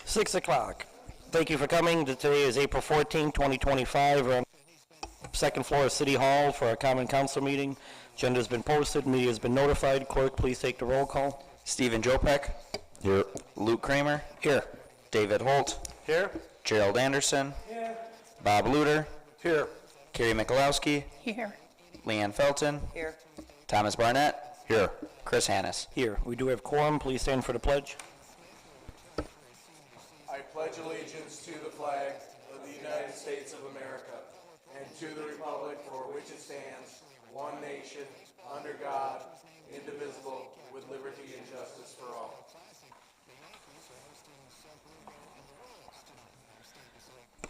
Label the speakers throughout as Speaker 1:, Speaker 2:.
Speaker 1: 6 o'clock. Thank you for coming. Today is April 14, 2025. We're on the second floor of City Hall for our Common Council meeting. Agenda has been posted. Media has been notified. Clerk, please take the roll call.
Speaker 2: Stephen Jopek. Here. Luke Kramer. Here. David Holt.
Speaker 1: Here.
Speaker 2: Gerald Anderson. Here. Bob Luter.
Speaker 1: Here.
Speaker 2: Carrie Michalowski.
Speaker 3: Here.
Speaker 2: Leanne Felton.
Speaker 3: Here.
Speaker 2: Thomas Barnett. Here. Chris Hannes.
Speaker 1: Here. We do have quorum. Please stand for the pledge.
Speaker 4: I pledge allegiance to the flag of the United States of America and to the republic for which it stands, one nation, under God, indivisible, with liberty and justice for all.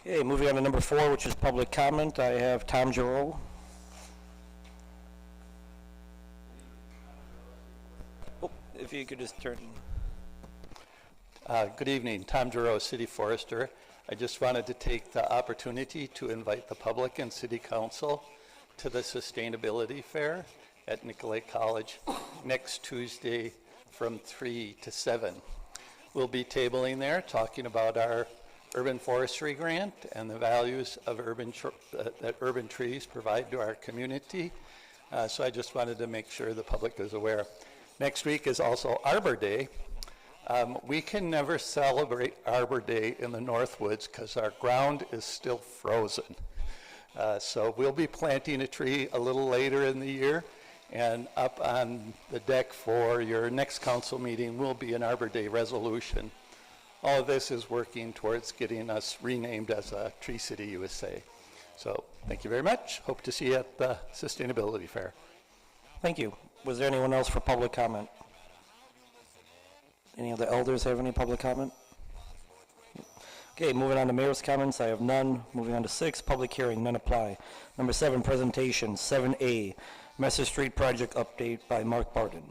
Speaker 1: Okay, moving on to number 4, which is public comment. I have Tom Giroux. Oh, if you could just turn.
Speaker 5: Good evening, Tom Giroux, City Forester. I just wanted to take the opportunity to invite the public and City Council to the Sustainability Fair at Nicolay College next Tuesday from 3 to 7. We'll be tabling there, talking about our urban forestry grant and the values of that urban trees provide to our community. So I just wanted to make sure the public is aware. Next week is also Arbor Day. We can never celebrate Arbor Day in the Northwoods because our ground is still frozen. So we'll be planting a tree a little later in the year, and up on the deck for your next council meeting will be an Arbor Day resolution. All of this is working towards getting us renamed as a Tree City USA. So thank you very much. Hope to see you at the Sustainability Fair.
Speaker 1: Thank you. Was there anyone else for public comment? Any of the elders have any public comment? Okay, moving on to mayor's comments, I have none. Moving on to 6, public hearing, none apply. Number 7, presentation, 7A, Messer Street project update by Mark Barton.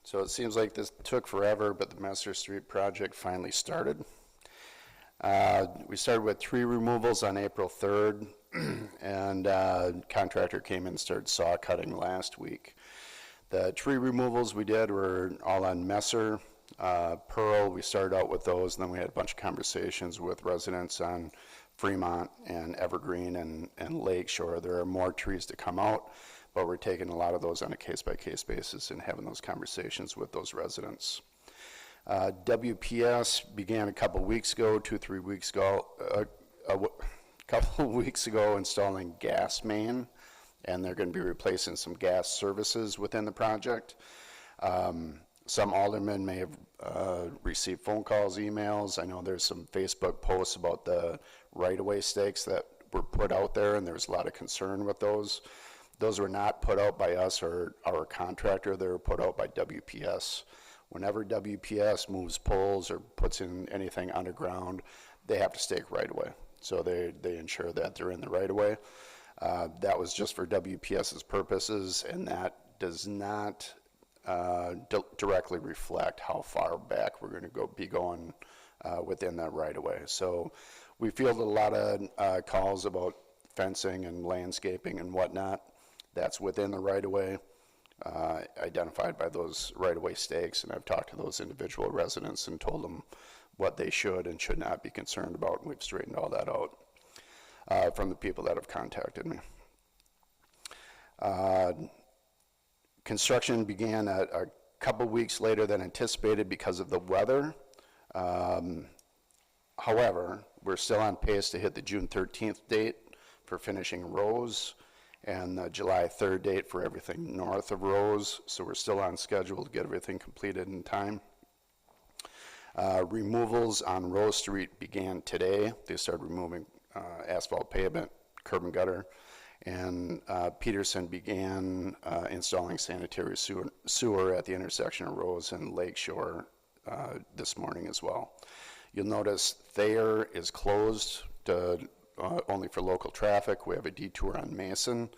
Speaker 6: So it seems like this took forever, but the Messer Street project finally started. We started with tree removals on April 3rd, and contractor came in and started saw cutting last week. The tree removals we did were all on Messer, Pearl. We started out with those, and then we had a bunch of conversations with residents on Fremont and Evergreen and Lakeshore. There are more trees to come out, but we're taking a lot of those on a case-by-case basis and having those conversations with those residents. WPS began a couple weeks ago, 2-3 weeks ago, a couple of weeks ago installing gas main, and they're going to be replacing some gas services within the project. Some aldermen may have received phone calls, emails. I know there's some Facebook posts about the right-of-way stakes that were put out there, and there's a lot of concern with those. Those were not put out by us or our contractor. They were put out by WPS. Whenever WPS moves poles or puts in anything underground, they have to stake right away. So they ensure that they're in the right of way. That was just for WPS's purposes, and that does not directly reflect how far back we're going to be going within that right of way. So we fielded a lot of calls about fencing and landscaping and whatnot. That's within the right of way. Identified by those right-of-way stakes, and I've talked to those individual residents and told them what they should and should not be concerned about, and we've straightened all that out from the people that have contacted me. Construction began a couple weeks later than anticipated because of the weather. However, we're still on pace to hit the June 13th date for finishing Rose, and the July 3rd date for everything north of Rose, so we're still on schedule to get everything completed in time. Removals on Rose Street began today. They started removing asphalt pavement, curb and gutter, and Peterson began installing sanitary sewer at the intersection of Rose and Lakeshore this morning as well. You'll notice Thayer is closed to only for local traffic. We have a detour on Mason.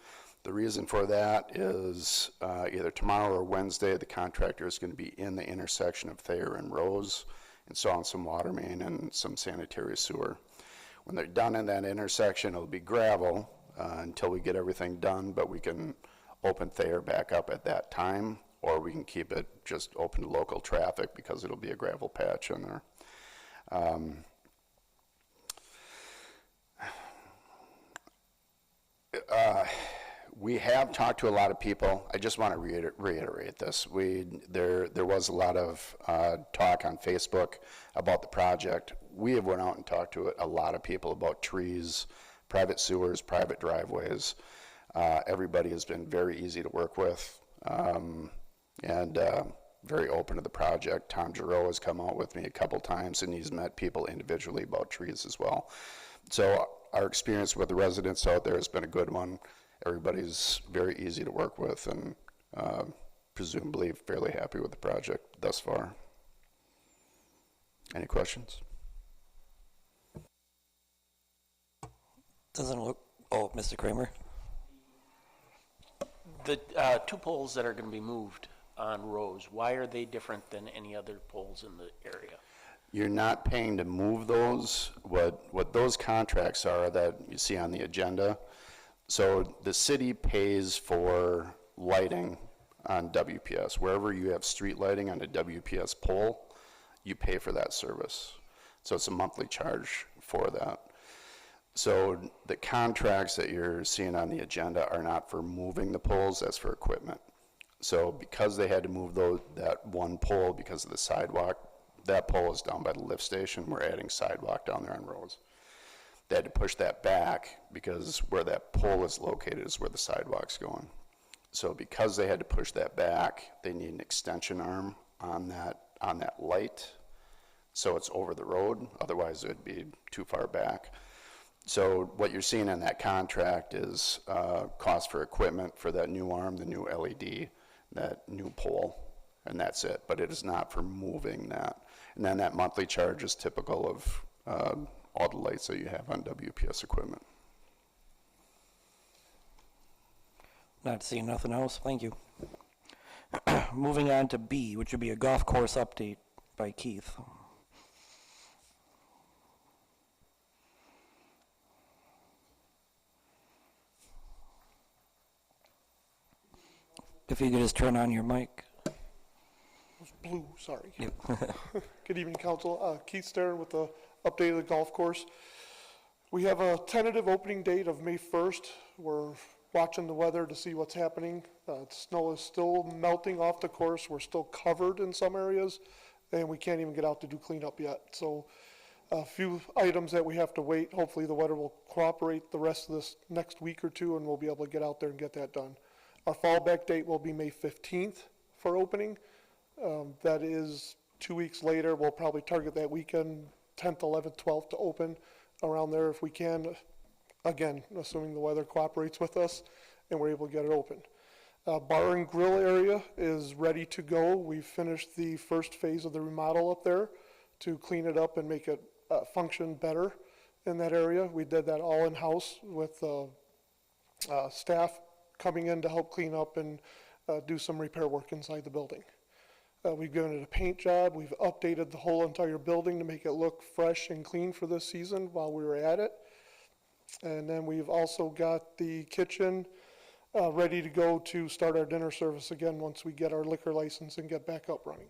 Speaker 6: The reason for that is either tomorrow or Wednesday, the contractor is going to be in the intersection of Thayer and Rose, installing some water main and some sanitary sewer. When they're done in that intersection, it'll be gravel until we get everything done, but we can open Thayer back up at that time, or we can keep it just open to local traffic because it'll be a gravel patch in there. We have talked to a lot of people. I just want to reiterate this. There was a lot of talk on Facebook about the project. We have went out and talked to a lot of people about trees, private sewers, private driveways. Everybody has been very easy to work with, and very open to the project. Tom Giroux has come out with me a couple times, and he's met people individually about trees as well. So our experience with the residents out there has been a good one. Everybody's very easy to work with, and presumably fairly happy with the project thus far. Any questions?
Speaker 1: Doesn't look, oh, Mr. Kramer?
Speaker 3: The two poles that are going to be moved on Rose, why are they different than any other poles in the area?
Speaker 6: You're not paying to move those. What those contracts are that you see on the agenda, so the city pays for lighting on WPS. Wherever you have street lighting on a WPS pole, you pay for that service. So it's a monthly charge for that. So the contracts that you're seeing on the agenda are not for moving the poles, that's for equipment. So because they had to move that one pole because of the sidewalk, that pole is down by the lift station. We're adding sidewalk down there on Rose. They had to push that back because where that pole is located is where the sidewalk's going. So because they had to push that back, they need an extension arm on that light, so it's over the road. Otherwise, it would be too far back. So what you're seeing in that contract is cost for equipment for that new arm, the new LED, that new pole, and that's it. But it is not for moving that. And then that monthly charge is typical of all the lights that you have on WPS equipment.
Speaker 1: Not seeing nothing else, thank you. Moving on to B, which would be a golf course update by Keith. If you could just turn on your mic.
Speaker 7: Blue, sorry. Good evening, Council. Keith Stern with the update of the golf course. We have a tentative opening date of May 1st. We're watching the weather to see what's happening. Snow is still melting off the course. We're still covered in some areas, and we can't even get out to do cleanup yet. So a few items that we have to wait. Hopefully the weather will cooperate the rest of this next week or two, and we'll be able to get out there and get that done. Our fallback date will be May 15th for opening. That is 2 weeks later. We'll probably target that weekend, 10th, 11th, 12th to open around there if we can. Again, assuming the weather cooperates with us and we're able to get it open. Bar and grill area is ready to go. We've finished the first phase of the remodel up there to clean it up and make it function better in that area. We did that all in-house with staff coming in to help clean up and do some repair work inside the building. We've given it a paint job. We've updated the whole entire building to make it look fresh and clean for this season while we were at it. And then we've also got the kitchen ready to go to start our dinner service again once we get our liquor license and get back up running.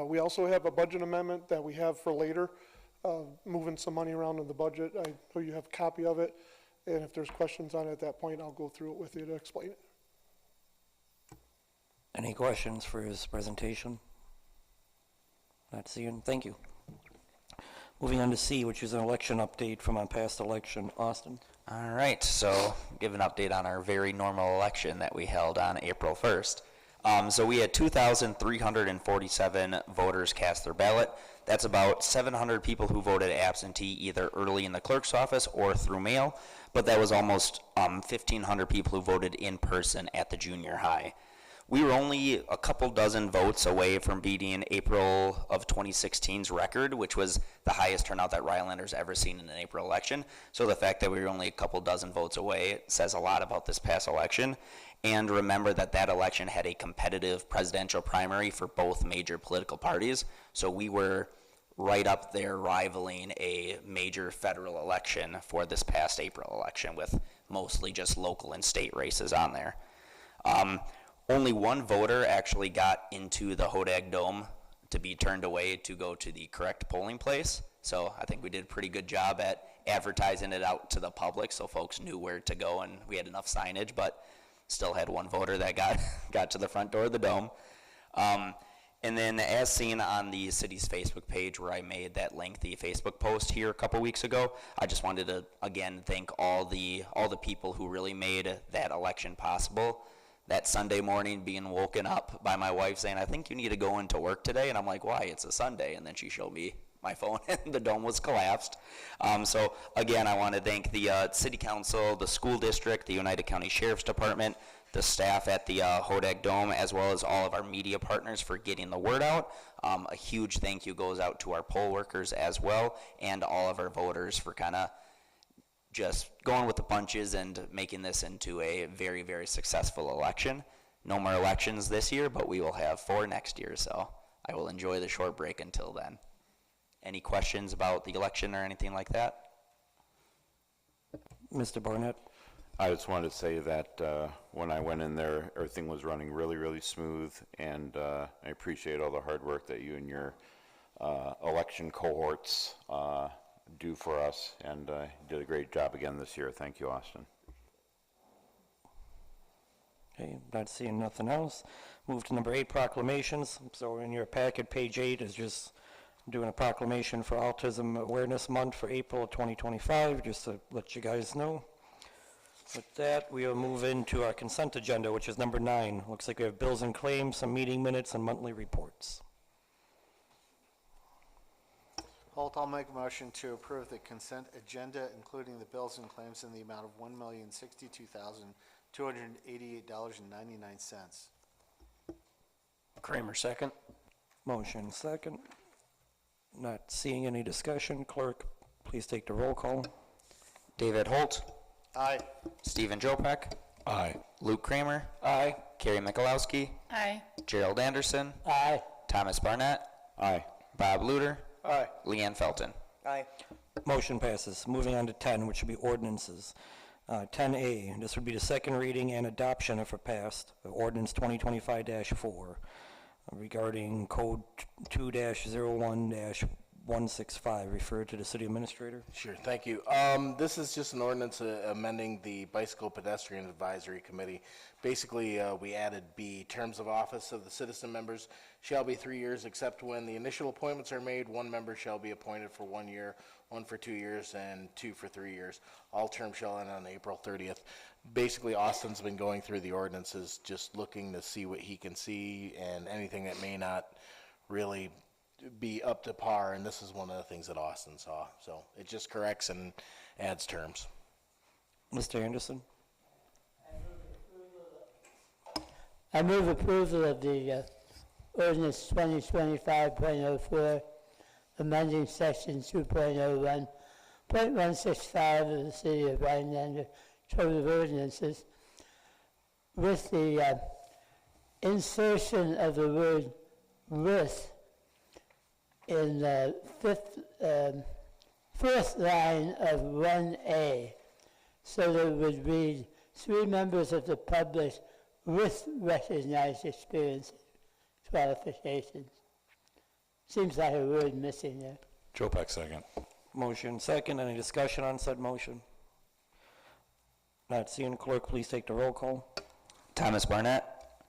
Speaker 7: We also have a budget amendment that we have for later, moving some money around in the budget. I know you have a copy of it, and if there's questions on it at that point, I'll go through it with you to explain it.
Speaker 1: Any questions for his presentation? Not seeing, thank you. Moving on to C, which is an election update from a past election. Austin?
Speaker 2: All right, so give an update on our very normal election that we held on April 1st. So we had 2,347 voters cast their ballot. That's about 700 people who voted absentee either early in the clerk's office or through mail, but that was almost 1,500 people who voted in person at the junior high. We were only a couple dozen votes away from beating April of 2016's record, which was the highest turnout that Rhinelander's ever seen in an April election. So the fact that we were only a couple dozen votes away says a lot about this past election. And remember that that election had a competitive presidential primary for both major political parties. So we were right up there rivaling a major federal election for this past April election with mostly just local and state races on there. Only one voter actually got into the Hodag Dome to be turned away to go to the correct polling place. So I think we did a pretty good job at advertising it out to the public so folks knew where to go, and we had enough signage, but still had one voter that got to the front door of the dome. And then as seen on the city's Facebook page where I made that lengthy Facebook post here a couple weeks ago, I just wanted to again thank all the people who really made that election possible. That Sunday morning being woken up by my wife saying, I think you need to go into work today. And I'm like, why? It's a Sunday. And then she showed me my phone and the dome was collapsed. So again, I want to thank the city council, the school district, the United County Sheriff's Department, the staff at the Hodag Dome, as well as all of our media partners for getting the word out. A huge thank you goes out to our poll workers as well, and all of our voters for kind of just going with the punches and making this into a very, very successful election. No more elections this year, but we will have 4 next year, so I will enjoy the short break until then. Any questions about the election or anything like that?
Speaker 1: Mr. Barnett?
Speaker 6: I just wanted to say that when I went in there, everything was running really, really smooth, and I appreciate all the hard work that you and your election cohorts do for us, and did a great job again this year. Thank you, Austin.
Speaker 1: Okay, not seeing nothing else. Move to number 8, proclamations. So in your packet, page 8 is just doing a proclamation for Autism Awareness Month for April of 2025, just to let you guys know. With that, we will move into our consent agenda, which is number 9. Looks like we have bills and claims, some meeting minutes, and monthly reports.
Speaker 8: Holt, I'll make a motion to approve the consent agenda, including the bills and claims in the amount of $1,062,288.99.
Speaker 3: Kramer, second.
Speaker 1: Motion second. Not seeing any discussion. Clerk, please take the roll call.
Speaker 2: David Holt,
Speaker 8: Aye.
Speaker 2: Stephen Jopek,
Speaker 6: Aye.
Speaker 2: Luke Kramer,
Speaker 3: Aye.
Speaker 2: Carrie Michalowski,
Speaker 9: Aye.
Speaker 2: Gerald Anderson,
Speaker 3: Aye.
Speaker 2: Thomas Barnett,
Speaker 6: Aye.
Speaker 2: Bob Luter,
Speaker 8: Aye.
Speaker 2: Leanne Felton.
Speaker 8: Aye.
Speaker 1: Motion passes. Moving on to 10, which would be ordinances. 10A, this would be the second reading and adoption if it passed, of ordinance 2025-4 regarding code 2-01-165, referred to the city administrator.
Speaker 10: Sure, thank you. This is just an ordinance amending the Bicycle Pedestrian Advisory Committee. Basically, we added B, terms of office of the citizen members shall be 3 years, except when the initial appointments are made. 1 member shall be appointed for 1 year, 1 for 2 years, and 2 for 3 years. All terms shall end on April 30th. Basically, Austin's been going through the ordinances, just looking to see what he can see and anything that may not really be up to par, and this is one of the things that Austin saw. So it just corrects and adds terms.
Speaker 1: Mr. Anderson?
Speaker 11: I move approval of the ordinance 2025.04, amending section 2.01.165 of the City of Rhinelander Code of Ordinances with the insertion of the word with in the fourth line of 1A, so that it would read 3 members of the public with recognized experience and qualifications. Seems like a word missing there.
Speaker 6: Jopek, second.
Speaker 1: Motion second. Any discussion on said motion? Not seeing. Clerk, please take the roll call.
Speaker 2: Thomas Barnett,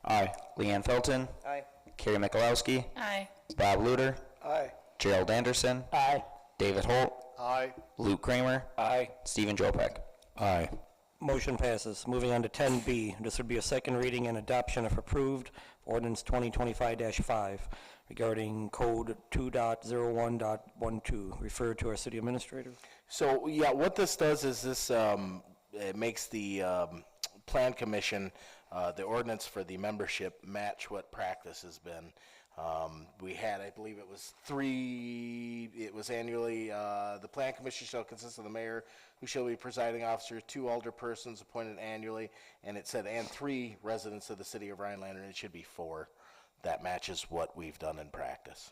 Speaker 6: Aye.
Speaker 2: Leanne Felton,
Speaker 8: Aye.
Speaker 2: Carrie Michalowski,
Speaker 9: Aye.
Speaker 2: Bob Luter,
Speaker 8: Aye.
Speaker 2: Gerald Anderson,
Speaker 1: Aye.
Speaker 2: David Holt,
Speaker 8: Aye.
Speaker 2: Luke Kramer,
Speaker 3: Aye.
Speaker 2: Stephen Jopek.
Speaker 6: Aye.
Speaker 1: Motion passes. Moving on to 10B. This would be a second reading and adoption if approved, ordinance 2025-5 regarding code 2.01.12, referred to our city administrator.
Speaker 10: So, yeah, what this does is this it makes the Plan Commission, the ordinance for the membership, match what practice has been. We had, I believe it was 3, it was annually, the Plan Commission shall consist of the mayor, who shall be presiding officer, 2 alderpersons appointed annually, and it said, and 3 residents of the city of Rhinelander, and it should be 4. That matches what we've done in practice.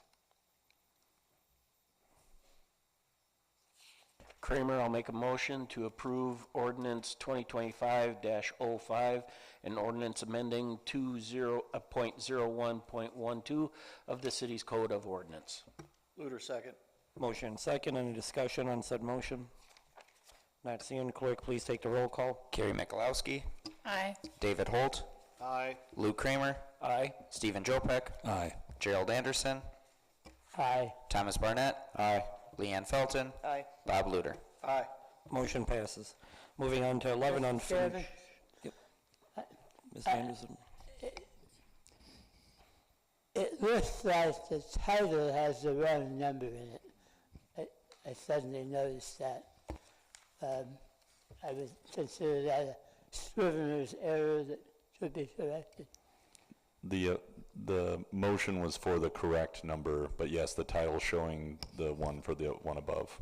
Speaker 3: Kramer, I'll make a motion to approve ordinance 2025-05, an ordinance amending 20.01.12 of the city's code of ordinance.
Speaker 5: Luder, second.
Speaker 1: Motion second, any discussion on said motion? Not seeing, clerk, please take the roll call.
Speaker 2: Carrie Mikulowski.
Speaker 9: Aye.
Speaker 2: David Holt.
Speaker 8: Aye.
Speaker 2: Luke Kramer.
Speaker 3: Aye.
Speaker 2: Stephen Jopek.
Speaker 1: Aye.
Speaker 2: Gerald Anderson.
Speaker 11: Aye.
Speaker 2: Thomas Barnett.
Speaker 1: Aye.
Speaker 2: Leanne Felton.
Speaker 8: Aye.
Speaker 2: Bob Luder.
Speaker 8: Aye.
Speaker 1: Motion passes. Moving on to 11, unfinished. Yep. Ms. Anderson?
Speaker 11: It looks like the title has the wrong number in it. I suddenly noticed that. I would consider that a scrivener's error that should be corrected.
Speaker 12: The motion was for the correct number, but yes, the title showing the one for the one above.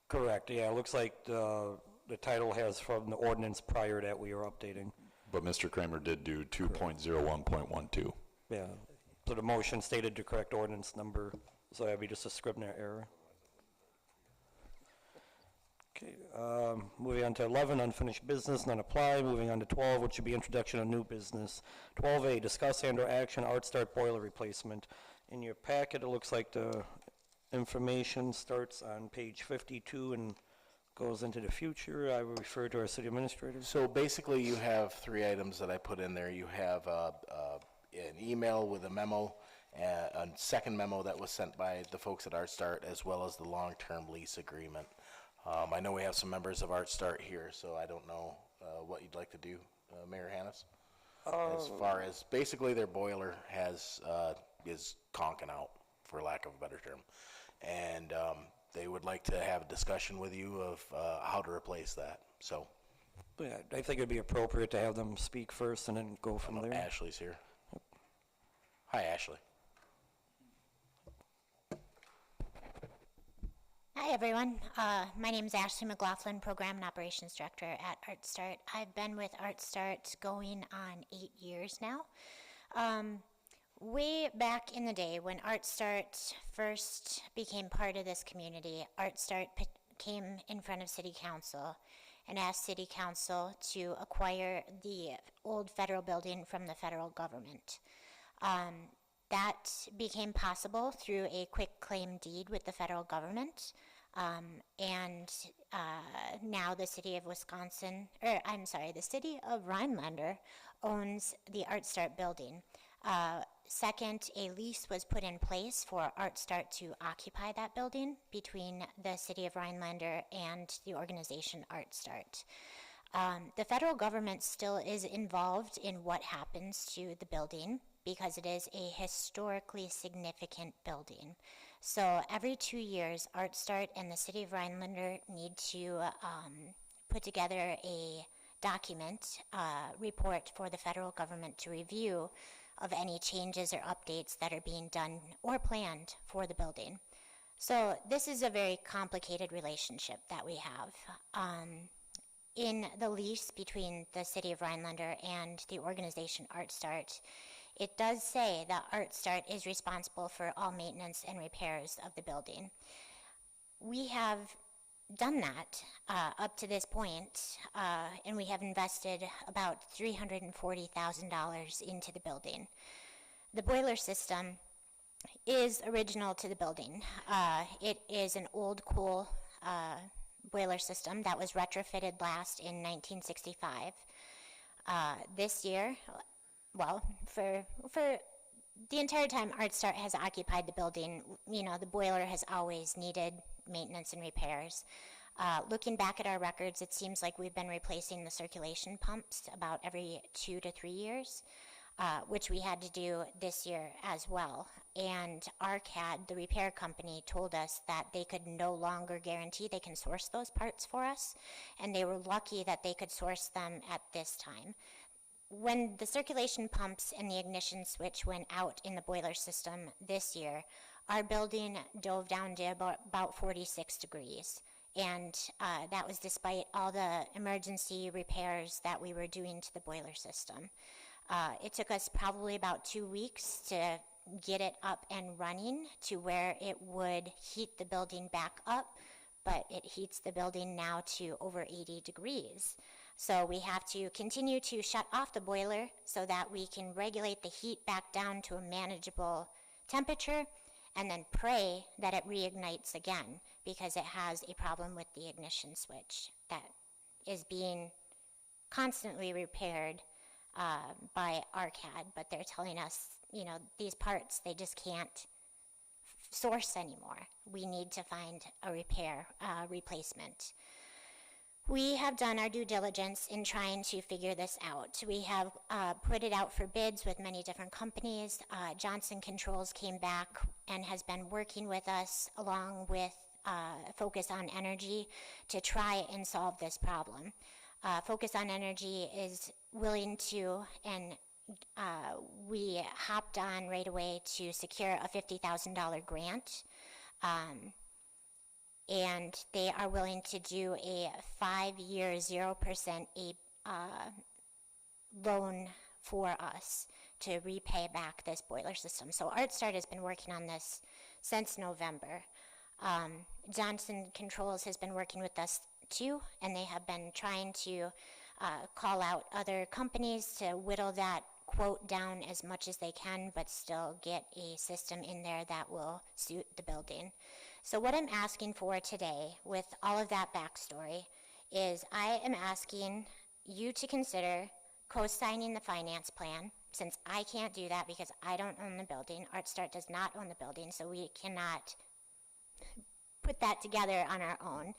Speaker 1: Correct, yeah, it looks like the title has from the ordinance prior that we are updating.
Speaker 12: But Mr. Kramer did do 2.01.12.
Speaker 1: Yeah, so the motion stated the correct ordinance number, so that'd be just a Scrivener error. Okay, moving on to 11, unfinished business, none apply. Moving on to 12, which should be introduction of new business. 12A, discuss and/or action Art Start boiler replacement. In your packet, it looks like the information starts on page 52 and goes into the future. I will refer to our city administrator.
Speaker 10: So basically, you have 3 items that I put in there. You have an email with a memo, a second memo that was sent by the folks at Art Start, as well as the long-term lease agreement. I know we have some members of Art Start here, so I don't know what you'd like to do, Mayor Hannes. As far as, basically their boiler is conking out, for lack of a better term. And they would like to have a discussion with you of how to replace that, so.
Speaker 1: Yeah, I think it'd be appropriate to have them speak first and then go from there.
Speaker 10: Ashley's here. Hi, Ashley.
Speaker 9: Hi, everyone. My name is Ashley McLaughlin, Program and Operations Director at Art Start. I've been with Art Start going on 8 years now. Way back in the day when Art Start first became part of this community, Art Start came in front of City Council and asked City Council to acquire the old federal building from the federal government. That became possible through a quick claim deed with the federal government. Now the city of the city of Rhinelander owns the Art Start building. Second, a lease was put in place for Art Start to occupy that building between the city of Rhinelander and the organization Art Start. The federal government still is involved in what happens to the building because it is a historically significant building. So every 2 years, Art Start and the city of Rhinelander need to put together a document, report for the federal government to review of any changes or updates that are being done or planned for the building. So this is a very complicated relationship that we have. In the lease between the city of Rhinelander and the organization Art Start, it does say that Art Start is responsible for all maintenance and repairs of the building. We have done that up to this point, and we have invested about $340,000 into the building. The boiler system is original to the building. It is an old coal boiler system that was retrofitted last in 1965. This year, for the entire time Art Start has occupied the building, the boiler has always needed maintenance and repairs. Looking back at our records, it seems like we've been replacing the circulation pumps about every 2 to 3 years, which we had to do this year as well. And RCAD, the repair company, told us that they could no longer guarantee they can source those parts for us, and they were lucky that they could source them at this time. When the circulation pumps and the ignition switch went out in the boiler system this year, our building dove down to about 46 degrees. And that was despite all the emergency repairs that we were doing to the boiler system. It took us probably about 2 weeks to get it up and running to where it would heat the building back up but it heats the building now to over 80 degrees. So we have to continue to shut off the boiler so that we can regulate the heat back down to a manageable temperature, and then pray that it reignites again because it has a problem with the ignition switch that is being constantly repaired by ARCAD, but they're telling us, you know, these parts, they just can't source anymore. We need to find a replacement. We have done our due diligence in trying to figure this out. We have put it out for bids with many different companies. Johnson Controls came back and has been working with us along with Focus on Energy to try and solve this problem. Focus on Energy is willing to, and we hopped on right away to secure a $50,000 grant. And they are willing to do a 5-year 0% loan for us to repay back this boiler system. So ArtStart has been working on this since November. Johnson Controls has been working with us too, and they have been trying to call out other companies to whittle that quote down as much as they can, but still get a system in there that will suit the building. So what I'm asking for today, with all of that backstory, is I am asking you to consider co-signing the finance plan, since I can't do that because I don't own the building. ArtStart does not own the building, so we cannot put that together on our own.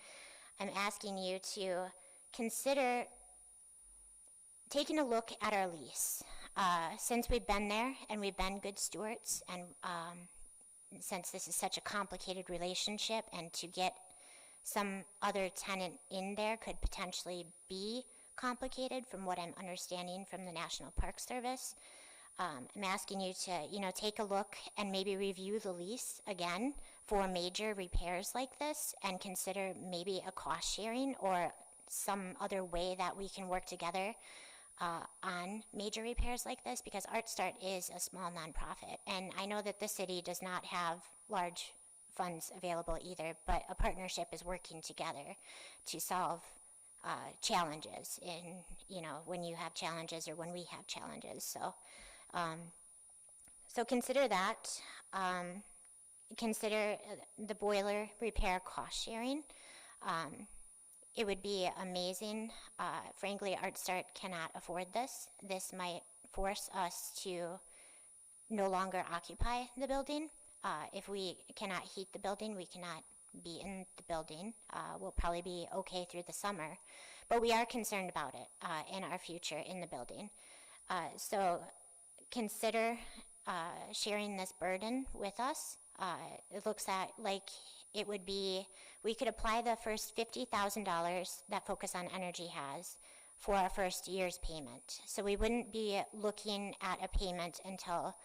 Speaker 9: I'm asking you to consider taking a look at our lease. Since we've been there and we've been good stewards, and since this is such a complicated relationship, and to get some other tenant in there could potentially be complicated from what I'm understanding from the National Park Service, I'm asking you to, you know, take a look and maybe review the lease again for major repairs like this, and consider maybe a cost sharing or some other way that we can work together on major repairs like this, because ArtStart is a small nonprofit, and I know that the city does not have large funds available either, but a partnership is working together to solve challenges in, you know, when you have challenges or when we have challenges. So consider that. Consider the boiler repair cost sharing. It would be amazing. Frankly, ArtStart cannot afford this. This might force us to no longer occupy the building. If we cannot heat the building, we cannot be in the building. We'll probably be okay through the summer, but we are concerned about it in our future in the building. So consider sharing this burden with us. It looks like it would be, we could apply the first $50,000 that Focus on Energy has for our first year's payment. So we wouldn't be looking at a payment until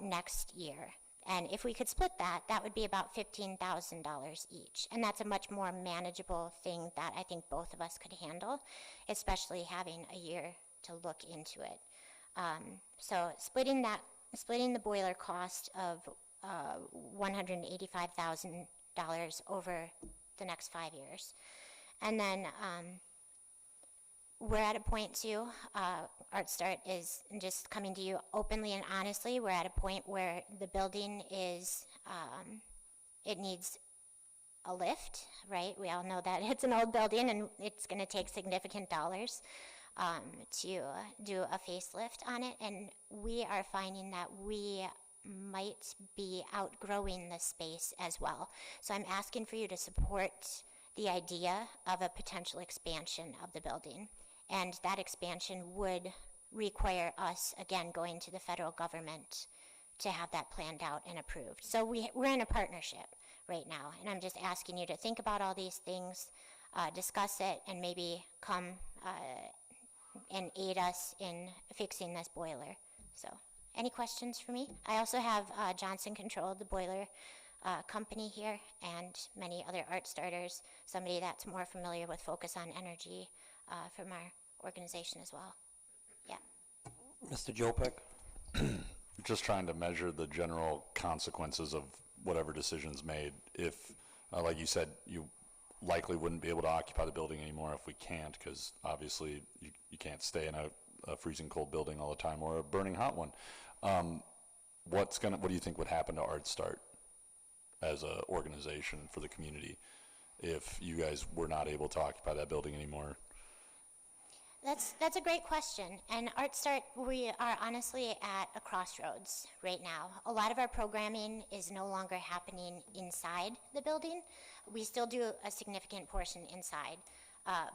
Speaker 9: next year. And if we could split that, that would be about $15,000 each. And that's a much more manageable thing that I think both of us could handle, especially having a year to look into it. So splitting the boiler cost of $185,000 over the next 5 years. And then we're at a point too, ArtStart is just coming to you openly and honestly, we're at a point where the building is, it needs a lift, right? We all know that it's an old building and it's gonna take significant dollars to do a facelift on it. And we are finding that we might be outgrowing this space as well. So I'm asking for you to support the idea of a potential expansion of the building. And that expansion would require us, again, going to the federal government to have that planned out and approved. So we're in a partnership right now, and I'm just asking you to think about all these things, discuss it, and maybe come and aid us in fixing this boiler. So, any questions for me? I also have Johnson Control, the boiler company here, and many other ArtStarters, somebody that's more familiar with Focus on Energy from our organization as well. Yeah.
Speaker 1: Mr. Jopek?
Speaker 12: Just trying to measure the general consequences of whatever decision's made. If, like you said, you likely wouldn't be able to occupy the building anymore if we can't, because obviously you can't stay in a freezing cold building all the time or a burning hot one. What do you think would happen to Art Start as an organization for the community if you guys were not able to occupy that building anymore?
Speaker 9: That's a great question. And Art Start, we are honestly at a crossroads right now. A lot of our programming is no longer happening inside the building. We still do a significant portion inside,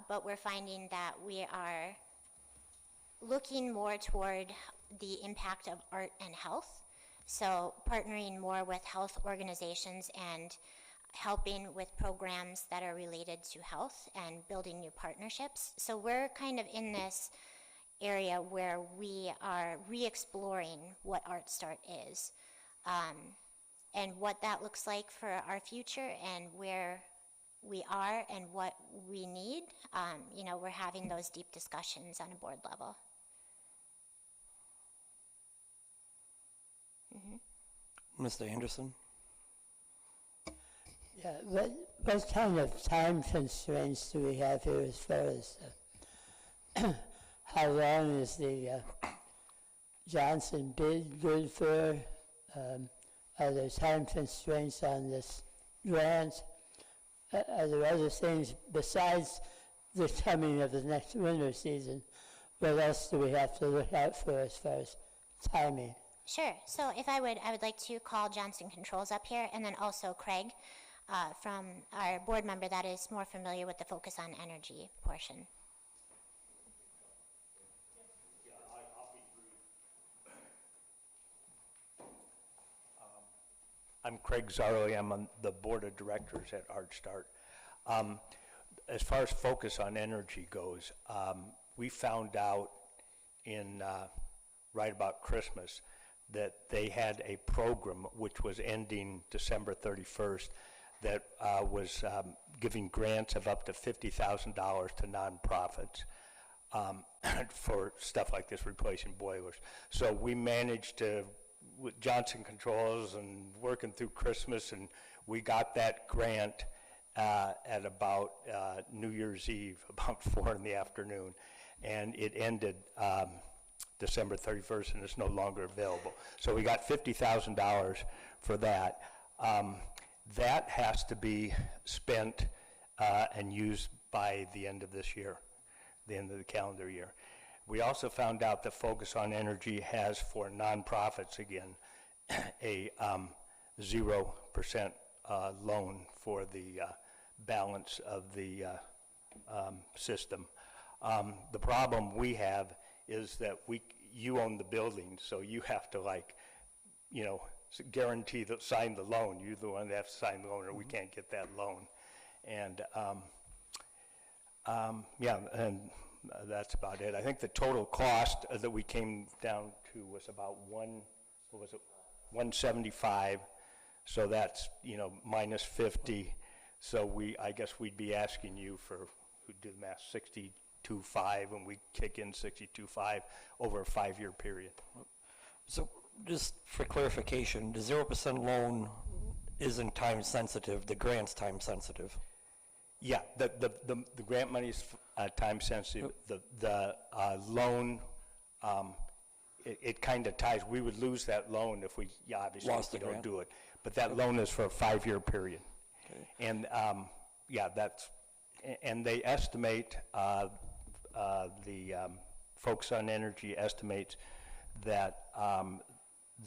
Speaker 9: but we're finding that we are looking more toward the impact of art and health. So partnering more with health organizations and helping with programs that are related to health and building new partnerships. So we're kind of in this area where we are re-exploring what Art Start is, and what that looks like for our future and where we are and what we need. We're having those deep discussions on a board level.
Speaker 1: Mr. Anderson?
Speaker 11: Yeah, what kind of time constraints do we have here as far as how long is the Johnson bid good for? Are there time constraints on this grant? Are there other things besides the coming of the next winter season? What else do we have to look out for as far as timing?
Speaker 9: Sure. So if I would like to call Johnson Controls up here, and then also Craig from our board member that is more familiar with the focus on energy portion.
Speaker 13: I'm Craig Zarley. I'm on the board of directors at Art Start. As far as focus on energy goes, we found out in right about Christmas that they had a program which was ending December 31st that was giving grants of up to $50,000 to nonprofits for stuff like this, replacing boilers. So we managed to, with Johnson Controls and working through Christmas, and we got that grant at about New Year's Eve, about 4 in the afternoon, and it ended December 31st, and it's no longer available. So we got $50,000 for that. That has to be spent and used by the end of this year, the end of the calendar year. We also found out that Focus on Energy has, for nonprofits again, a 0% loan for the balance of the system. The problem we have is that you own the building, so you have to guarantee that, sign the loan. You're the one that has to sign the loan, or we can't get that loan. And that's about it. I think the total cost that we came down to was about $175. So that's minus 50. So I guess we'd be asking you for, who did the math, 62.5, and we kick in 62.5 over a 5-year period.
Speaker 1: So just for clarification, the 0% loan isn't time sensitive, the grant's time sensitive.
Speaker 13: Yeah, the grant money is time sensitive. The loan, it kind of ties. We would lose that loan if we, obviously,
Speaker 1: Lost
Speaker 13: if we
Speaker 1: the
Speaker 13: don't
Speaker 1: grant.
Speaker 13: do it. But that loan is for a 5-year period.
Speaker 1: Okay.
Speaker 13: And, and they estimate, the Focus on Energy estimates that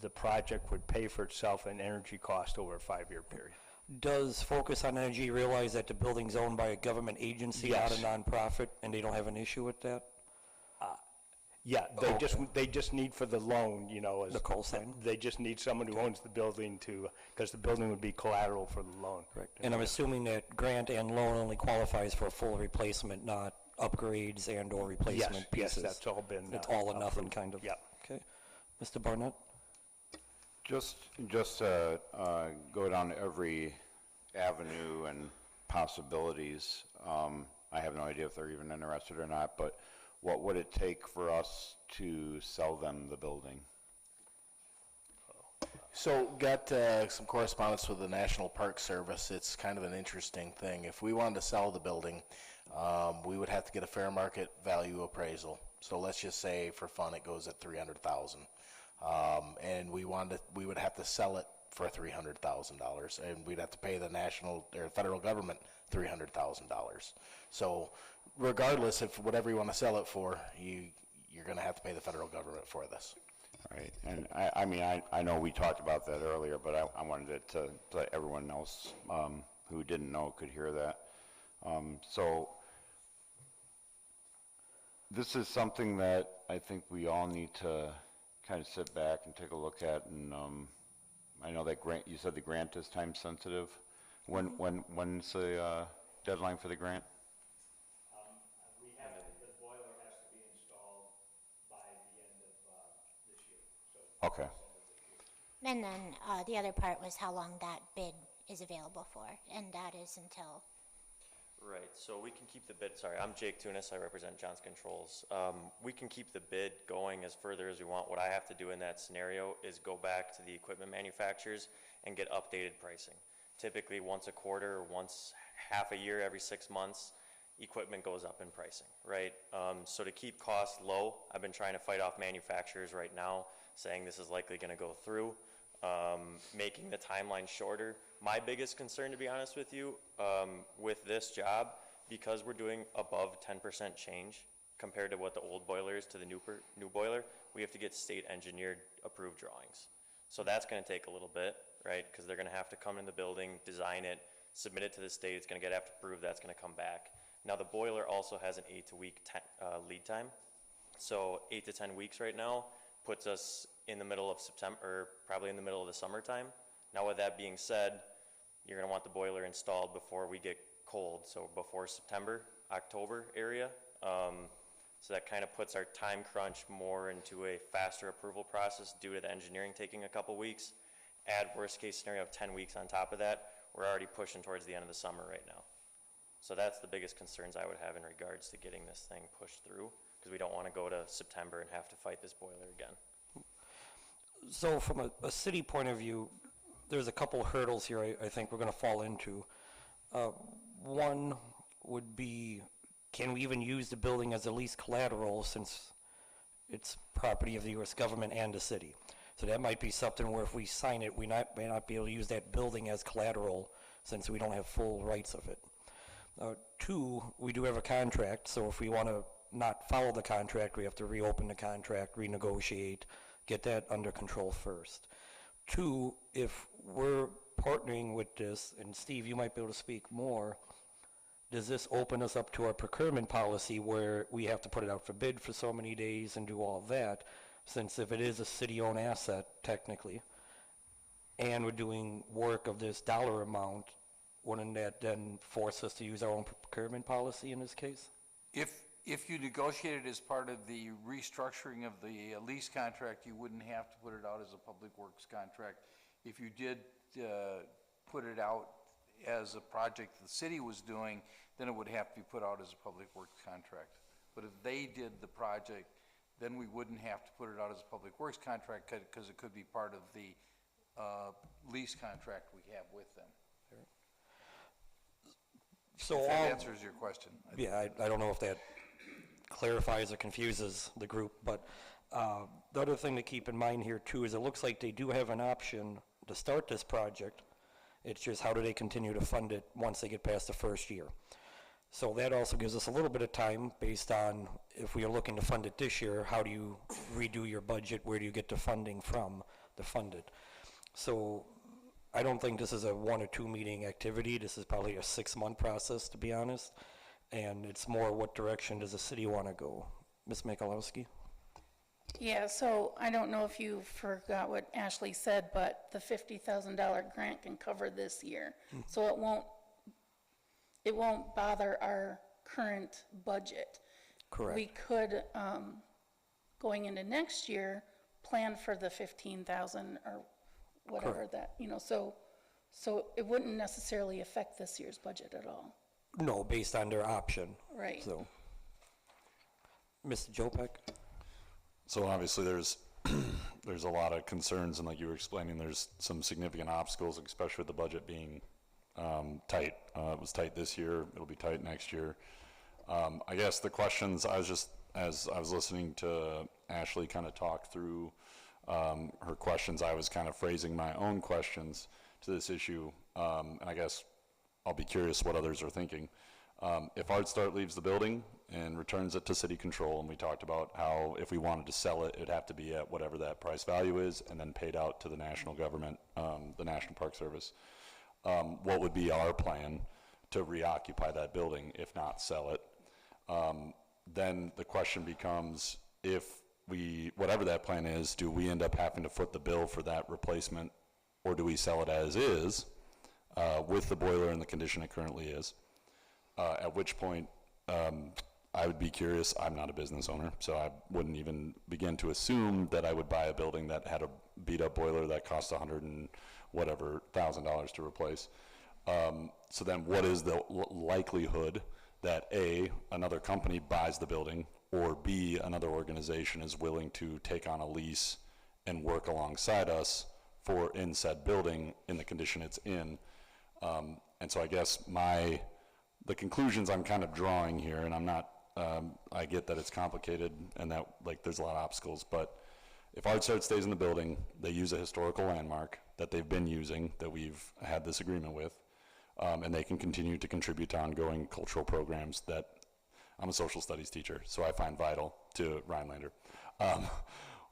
Speaker 13: the project would pay for itself in energy cost over a 5-year period.
Speaker 1: Does Focus on Energy realize that the building's owned by a government agency, not a
Speaker 13: Yes.
Speaker 1: nonprofit, and they don't have an issue with that?
Speaker 13: Yeah, they just need for the loan, as
Speaker 1: The cosign?
Speaker 13: they just need someone who owns the building to, because the building would be collateral for the loan.
Speaker 1: Correct. And I'm assuming that grant and loan only qualifies for a full replacement, not upgrades and or replacement
Speaker 13: Yes,
Speaker 1: pieces.
Speaker 13: that's all been.
Speaker 1: It's all or nothing,
Speaker 13: approved.
Speaker 1: kind of.
Speaker 13: Yeah.
Speaker 1: Okay. Mr. Barnett?
Speaker 6: Just go down every avenue and possibilities. I have no idea if they're even interested or not, but what would it take for us to sell them the building?
Speaker 10: So got some correspondence with the National Park Service. It's kind of an interesting thing. If we wanted to sell the building, we would have to get a fair market value appraisal. So let's just say for fun it goes at $300,000. And we would have to sell it for $300,000, and we'd have to pay the national or federal government $300,000. So regardless, if whatever you want to sell it for, you're going to have to pay the federal government for this.
Speaker 6: Right, and I know we talked about that earlier, but I wanted it to let everyone else who didn't know could hear that. So this is something that I think we all need to kind of sit back and take a look at, and I know that grant, you said the grant is time sensitive. When's the deadline for the grant?
Speaker 13: The boiler has to be installed by the end of this year, so.
Speaker 6: Okay.
Speaker 9: And then the other part was how long that bid is available for, and that is until.
Speaker 14: Right, so we can keep the bid, sorry, I'm Jake Tunis, I represent Johnson Controls. We can keep the bid going as further as we want. What I have to do in that scenario is go back to the equipment manufacturers and get updated pricing. Typically once a quarter or once half a year, every 6 months, equipment goes up in pricing, right? So to keep costs low, I've been trying to fight off manufacturers right now, saying this is likely gonna go through, making the timeline shorter. My biggest concern, to be honest with you, with this job, because we're doing above 10% change compared to what the old boiler is to the new boiler, we have to get state engineered approved drawings. So that's gonna take a little bit, right? Because they're gonna have to come in the building, design it, submit it to the state, it's gonna get approved, that's gonna come back. Now the boiler also has an 8 to week lead time. So 8 to 10 weeks right now puts us in the middle of September, or probably in the middle of the summertime. Now with that being said, you're gonna want the boiler installed before we get cold, so before September, October area. So that kind of puts our time crunch more into a faster approval process due to the engineering taking a couple weeks. Add worst case scenario of 10 weeks on top of that, we're already pushing towards the end of the summer right now. So that's the biggest concerns I would have in regards to getting this thing pushed through, because we don't want to go to September and have to fight this boiler again.
Speaker 1: So from a city point of view, there's a couple hurdles here I think we're going to fall into. One would be, can we even use the building as a lease collateral since it's property of the U.S. government and the city? So that might be something where if we sign it, we may not be able to use that building as collateral since we don't have full rights of it. Two, we do have a contract, so if we want to not follow the contract, we have to reopen the contract, renegotiate, get that under control first. Two, if we're partnering with this, and Steve, you might be able to speak more, does this open us up to our procurement policy where we have to put it out for bid for so many days and do all that, since if it is a city-owned asset, technically, and we're doing work of this dollar amount, wouldn't that then force us to use our own procurement policy in this case?
Speaker 15: If you negotiated as part of the restructuring of the lease contract, you wouldn't have to put it out as a public works contract. If you did put it out as a project the city was doing, then it would have to be put out as a public works contract. But if they did the project, then we wouldn't have to put it out as a public works contract because it could be part of the lease contract we have with them.
Speaker 1: So
Speaker 15: if that answers your question.
Speaker 1: Yeah, I don't know if that clarifies or confuses the group, but the other thing to keep in mind here too is it looks like they do have an option to start this project. It's just how do they continue to fund it once they get past the first year. So that also gives us a little bit of time based on if we are looking to fund it this year, how do you redo your budget, where do you get the funding from to fund it. So I don't think this is a 1 or 2 meeting activity. This is probably a 6-month process, to be honest. And it's more what direction does the city want to go? Ms. Mikulowski?
Speaker 16: Yeah, so I don't know if you forgot what Ashley said, but the $50,000 grant can cover this year. So it won't bother our current budget.
Speaker 1: Correct.
Speaker 16: We could, going into next year, plan for the 15,000 or whatever
Speaker 1: Correct.
Speaker 16: that, so it wouldn't necessarily affect this year's budget at all.
Speaker 1: No, based on their option.
Speaker 16: Right.
Speaker 1: So, Mr. Jopek?
Speaker 12: So obviously there's there's a lot of concerns, and like you were explaining, there's some significant obstacles, especially with the budget being tight. It was tight this year, it'll be tight next year. I guess the questions, as I was listening to Ashley kind of talk through her questions, I was kind of phrasing my own questions to this issue, and I guess I'll be curious what others are thinking. If ArtStart leaves the building and returns it to city control, and we talked about how if we wanted to sell it, it'd have to be at whatever that price value is and then paid out to the national government, the National Park Service, what would be our plan to reoccupy that building, if not sell it? Then the question becomes, if whatever that plan is, do we end up having to foot the bill for that replacement, or do we sell it as is, with the boiler in the condition it currently is? At which point, I would be curious. I'm not a business owner, so I wouldn't even begin to assume that I would buy a building that had a beat-up boiler that cost $100,000 to replace. So then what is the likelihood that A, another company buys the building, or B, another organization is willing to take on a lease and work alongside us in said building in the condition it's in? And so I guess the conclusions I'm kind of drawing here, and I'm not, I get that it's complicated and that there's a lot of obstacles, but if ArtStart stays in the building, they use a historical landmark that they've been using, that we've had this agreement with, and they can continue to contribute to ongoing cultural programs that I'm a social studies teacher, so I find vital to Rhinelander.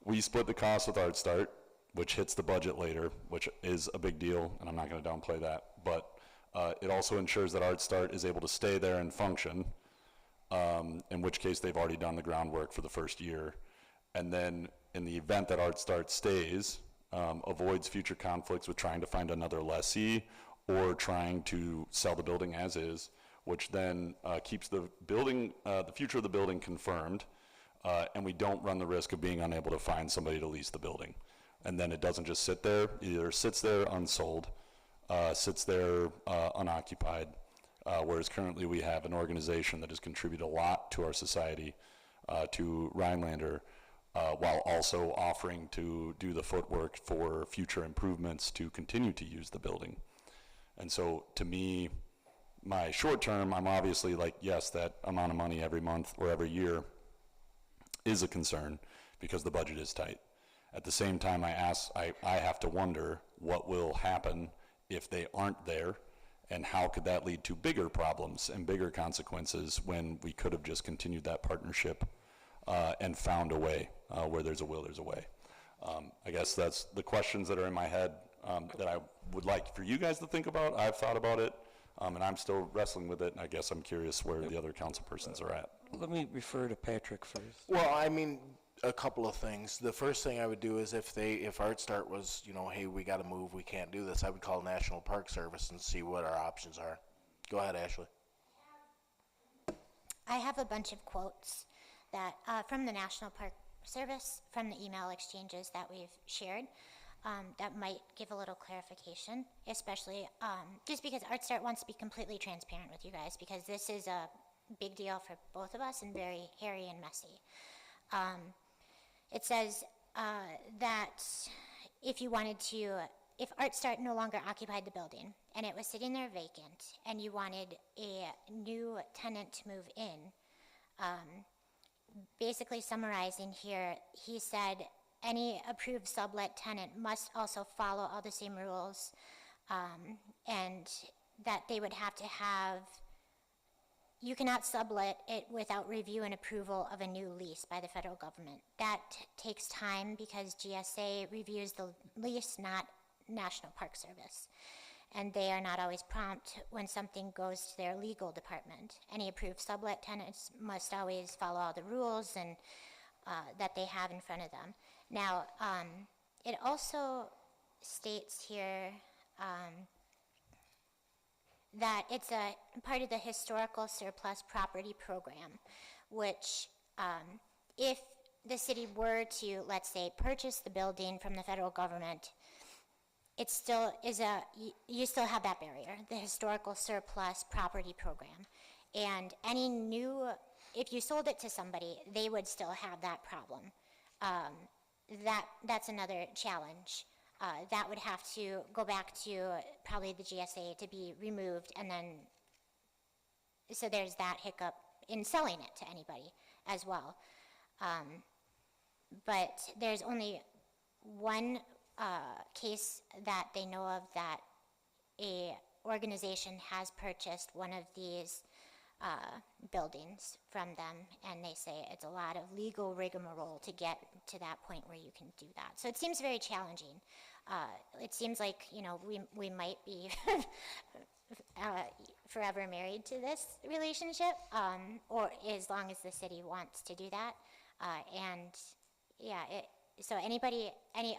Speaker 12: We split the cost with ArtStart, which hits the budget later, which is a big deal, and I'm not going to downplay that, but it also ensures that ArtStart is able to stay there and function, in which case they've already done the groundwork for the first year. And then in the event that ArtStart stays, avoids future conflicts with trying to find another lessee or trying to sell the building as is, which then keeps the building, the future of the building confirmed, and we don't run the risk of being unable to find somebody to lease the building. And then it doesn't just sit there, either sits there unsold, sits there unoccupied, whereas currently we have an organization that has contributed a lot to our society, to Rhinelander, while also offering to do the footwork for future improvements to continue to use the building. And so to me, my short term, I'm obviously yes, that amount of money every month or every year is a concern because the budget is tight. At the same time, I have to wonder what will happen if they aren't there, and how could that lead to bigger problems and bigger consequences when we could have just continued that partnership and found a way. Where there's a will, there's a way. I guess that's the questions that are in my head that I would like for you guys to think about. I've thought about it, and I'm still wrestling with it, and I guess I'm curious where the other council persons are at.
Speaker 1: Let me refer to Patrick first.
Speaker 10: Well, I mean, a couple of things. The first thing I would do is if ArtStart was, hey, we got to move, we can't do this, I would call National Park Service and see what our options are. Go ahead, Ashley.
Speaker 9: I have a bunch of quotes that from the National Park Service, from the email exchanges that we've shared, that might give a little clarification, especially just because ArtStart wants to be completely transparent with you guys, because this is a big deal for both of us and very hairy and messy. It says that if ArtStart no longer occupied the building and it was sitting there vacant and you wanted a new tenant to move in, basically summarizing here, he said any approved sublet tenant must also follow all the same rules, and that they would have to have, you cannot sublet it without review and approval of a new lease by the federal government. That takes time because GSA reviews the lease, not National Park Service. And they are not always prompt when something goes to their legal department. Any approved sublet tenants must always follow all the rules and that they have in front of them. Now, it also states here that it's a part of the Historical Surplus Property Program, which if the city were to, let's say, purchase the building from the federal government, it still is you still have that barrier, the Historical Surplus Property Program. And if you sold it to somebody, they would still have that problem. that's another challenge. That would have to go back to probably the GSA to be removed, and then, so there's that hiccup in selling it to anybody as well. But there's only one case that they know of that a organization has purchased one of these buildings from them, and they say it's a lot of legal rigmarole to get to that point where you can do that. So it seems very challenging. It seems like, you know, we might be forever married to this relationship, or as long as the city wants to do that. And yeah, so any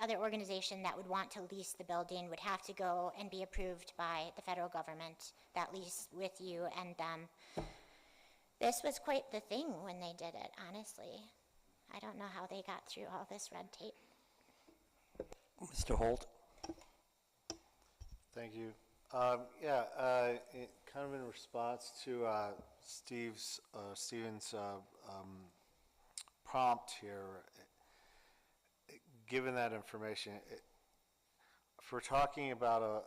Speaker 9: other organization that would want to lease the building would have to go and be approved by the federal government, that lease with you and them. This was quite the thing when they did it, honestly. I don't know how they got through all this red tape.
Speaker 1: Mr. Holt?
Speaker 8: Thank you. Kind of in response to Steven's prompt here, given that information, if we're talking about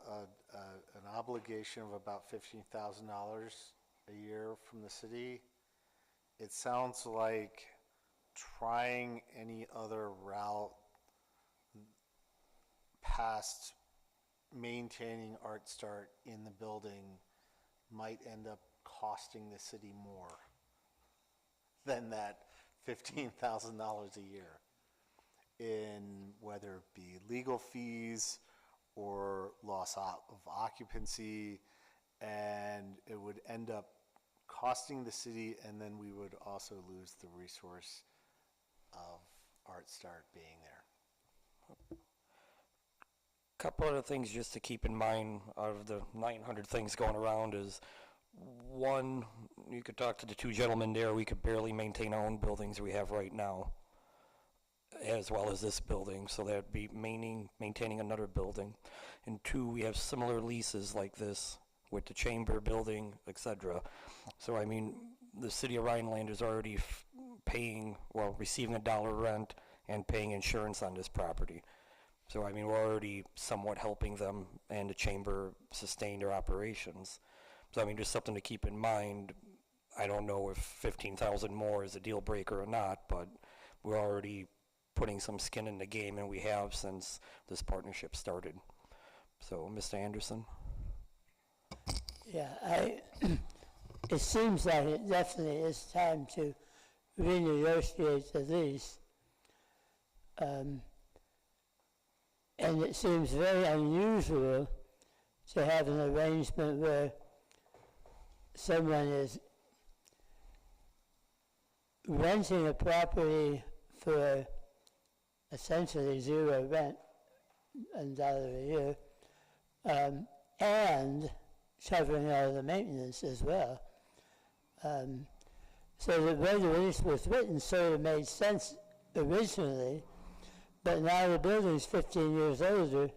Speaker 8: an obligation of about $15,000 a year from the city, it sounds like trying any other route past maintaining Art Start in the building might end up costing the city more than that $15,000 a year, in whether it be legal fees or loss of occupancy, and it would end up costing the city, and then we would also lose the resource of Art Start being there.
Speaker 1: Couple other things just to keep in mind out of the 900 things going around is, one, you could talk to the two gentlemen there, we could barely maintain our own buildings we have right now, as well as this building, so that'd be maintaining another building. And two, we have similar leases like this with the chamber building, etc. So I mean, the city of Rhinelander is already receiving $1 rent and paying insurance on this property. So I mean, we're already somewhat helping them and the chamber sustain their operations. So I mean, just something to keep in mind. I don't know if 15,000 more is a deal breaker or not, but we're already putting some skin in the game, and we have since this partnership started. So, Mr. Anderson?
Speaker 11: Yeah, it seems like it definitely is time to renegotiate the lease. And it seems very unusual to have an arrangement where someone is renting a property for essentially zero rent, $1 a year, and covering all the maintenance as well. So the way the lease was written sort of made sense originally, but now the building's 15 years older.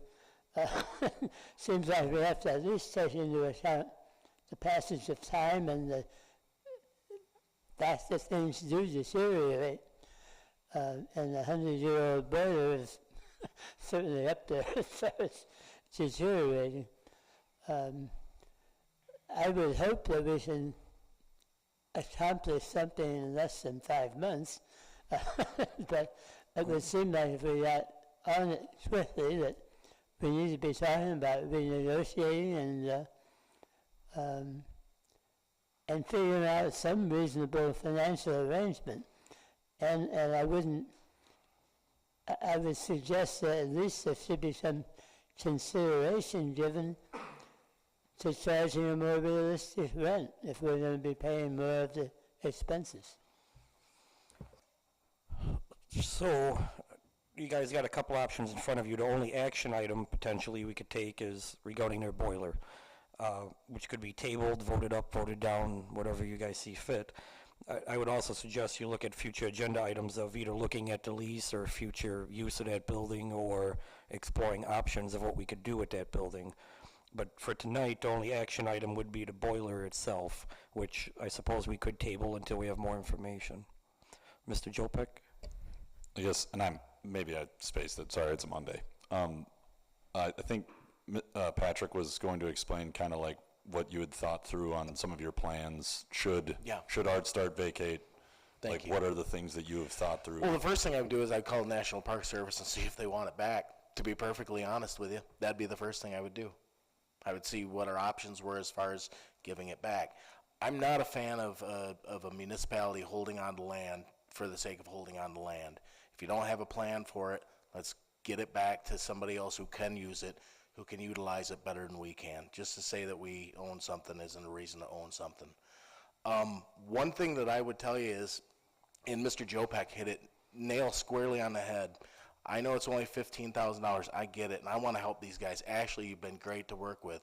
Speaker 11: Seems like we have to at least take into account the passage of time and the fact that things do deteriorate. And the 100-year-old boiler is certainly up there as far as deteriorating. I would hope that we can accomplish something in less than 5 months, but it would seem like if we got on it swiftly that we need to be talking about renegotiating and figuring out some reasonable financial arrangement. And I would suggest that at least there should be some consideration given to charging a more realistic rent if we're going to be paying more of the expenses.
Speaker 1: So, you guys got a couple options in front of you. The only action item potentially we could take is regarding their boiler, which could be tabled, voted up, voted down, whatever you guys see fit. I would also suggest you look at future agenda items of either looking at the lease or future use of that building, or exploring options of what we could do with that building. But for tonight, the only action item would be the boiler itself, which I suppose we could table until we have more information. Mr. Jopek?
Speaker 12: Yes, and I'm maybe I spaced it, sorry, it's a Monday. I think Patrick was going to explain kind of like what you had thought through on some of your plans. Should Art Start vacate?
Speaker 10: Thank you.
Speaker 12: What are the things that you have thought through?
Speaker 10: Well, the first thing I would do is I'd call the National Park Service and see if they want it back. To be perfectly honest with you, that'd be the first thing I would do. I would see what our options were as far as giving it back. I'm not a fan of a municipality holding on to land for the sake of holding on to land. If you don't have a plan for it, let's get it back to somebody else who can use it, who can utilize it better than we can. Just to say that we own something isn't a reason to own something. One thing that I would tell you is, and Mr. Jopek hit it nail squarely on the head, I know it's only $15,000, I get it, and I want to help these guys. Ashley, you've been great to work with,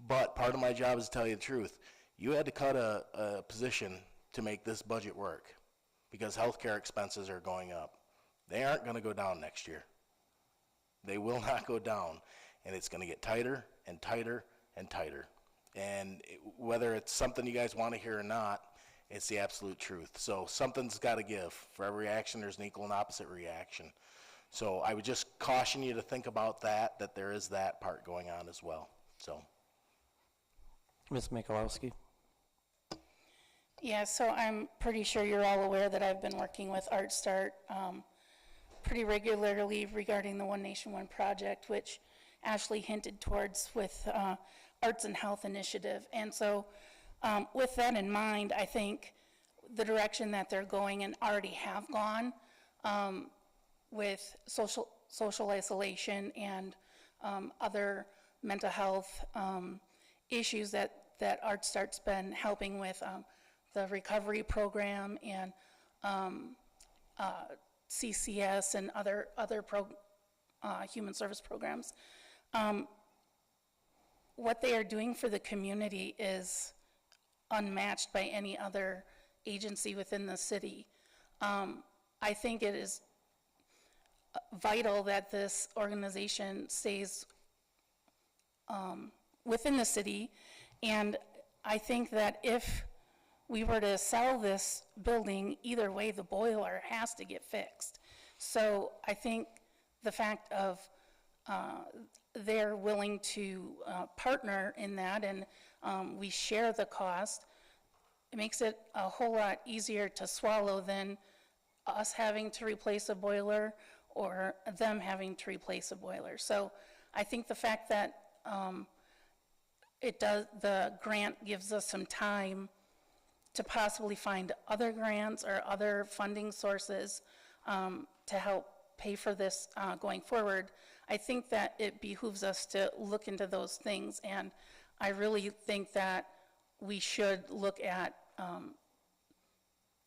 Speaker 10: but part of my job is to tell you the truth. You had to cut a position to make this budget work because healthcare expenses are going up. They aren't going to go down next year. They will not go down, and it's going to get tighter and tighter and tighter. And whether it's something you guys want to hear or not, it's the absolute truth. So something's got to give. For every action, there's an equal and opposite reaction. So I would just caution you to think about that there is that part going on as well. So,
Speaker 1: Ms. Mikulowski?
Speaker 16: Yeah, so I'm pretty sure you're all aware that I've been working with Art Start pretty regularly regarding the One Nation, One Project, which Ashley hinted towards with Arts and Health Initiative. And so with that in mind, I think the direction that they're going and already have gone with social isolation and other mental health issues that Art Start's been helping with, the recovery program and CCS and other human service programs. What they are doing for the community is unmatched by any other agency within the city. I think it is vital that this organization stays within the city, and I think that if we were to sell this building, either way, the boiler has to get fixed. So I think the fact of they're willing to partner in that, and we share the cost, it makes it a whole lot easier to swallow than us having to replace a boiler or them having to replace a boiler. So I think the fact that the grant gives us some time to possibly find other grants or other funding sources to help pay for this going forward, I think that it behooves us to look into those things, and I really think that we should look at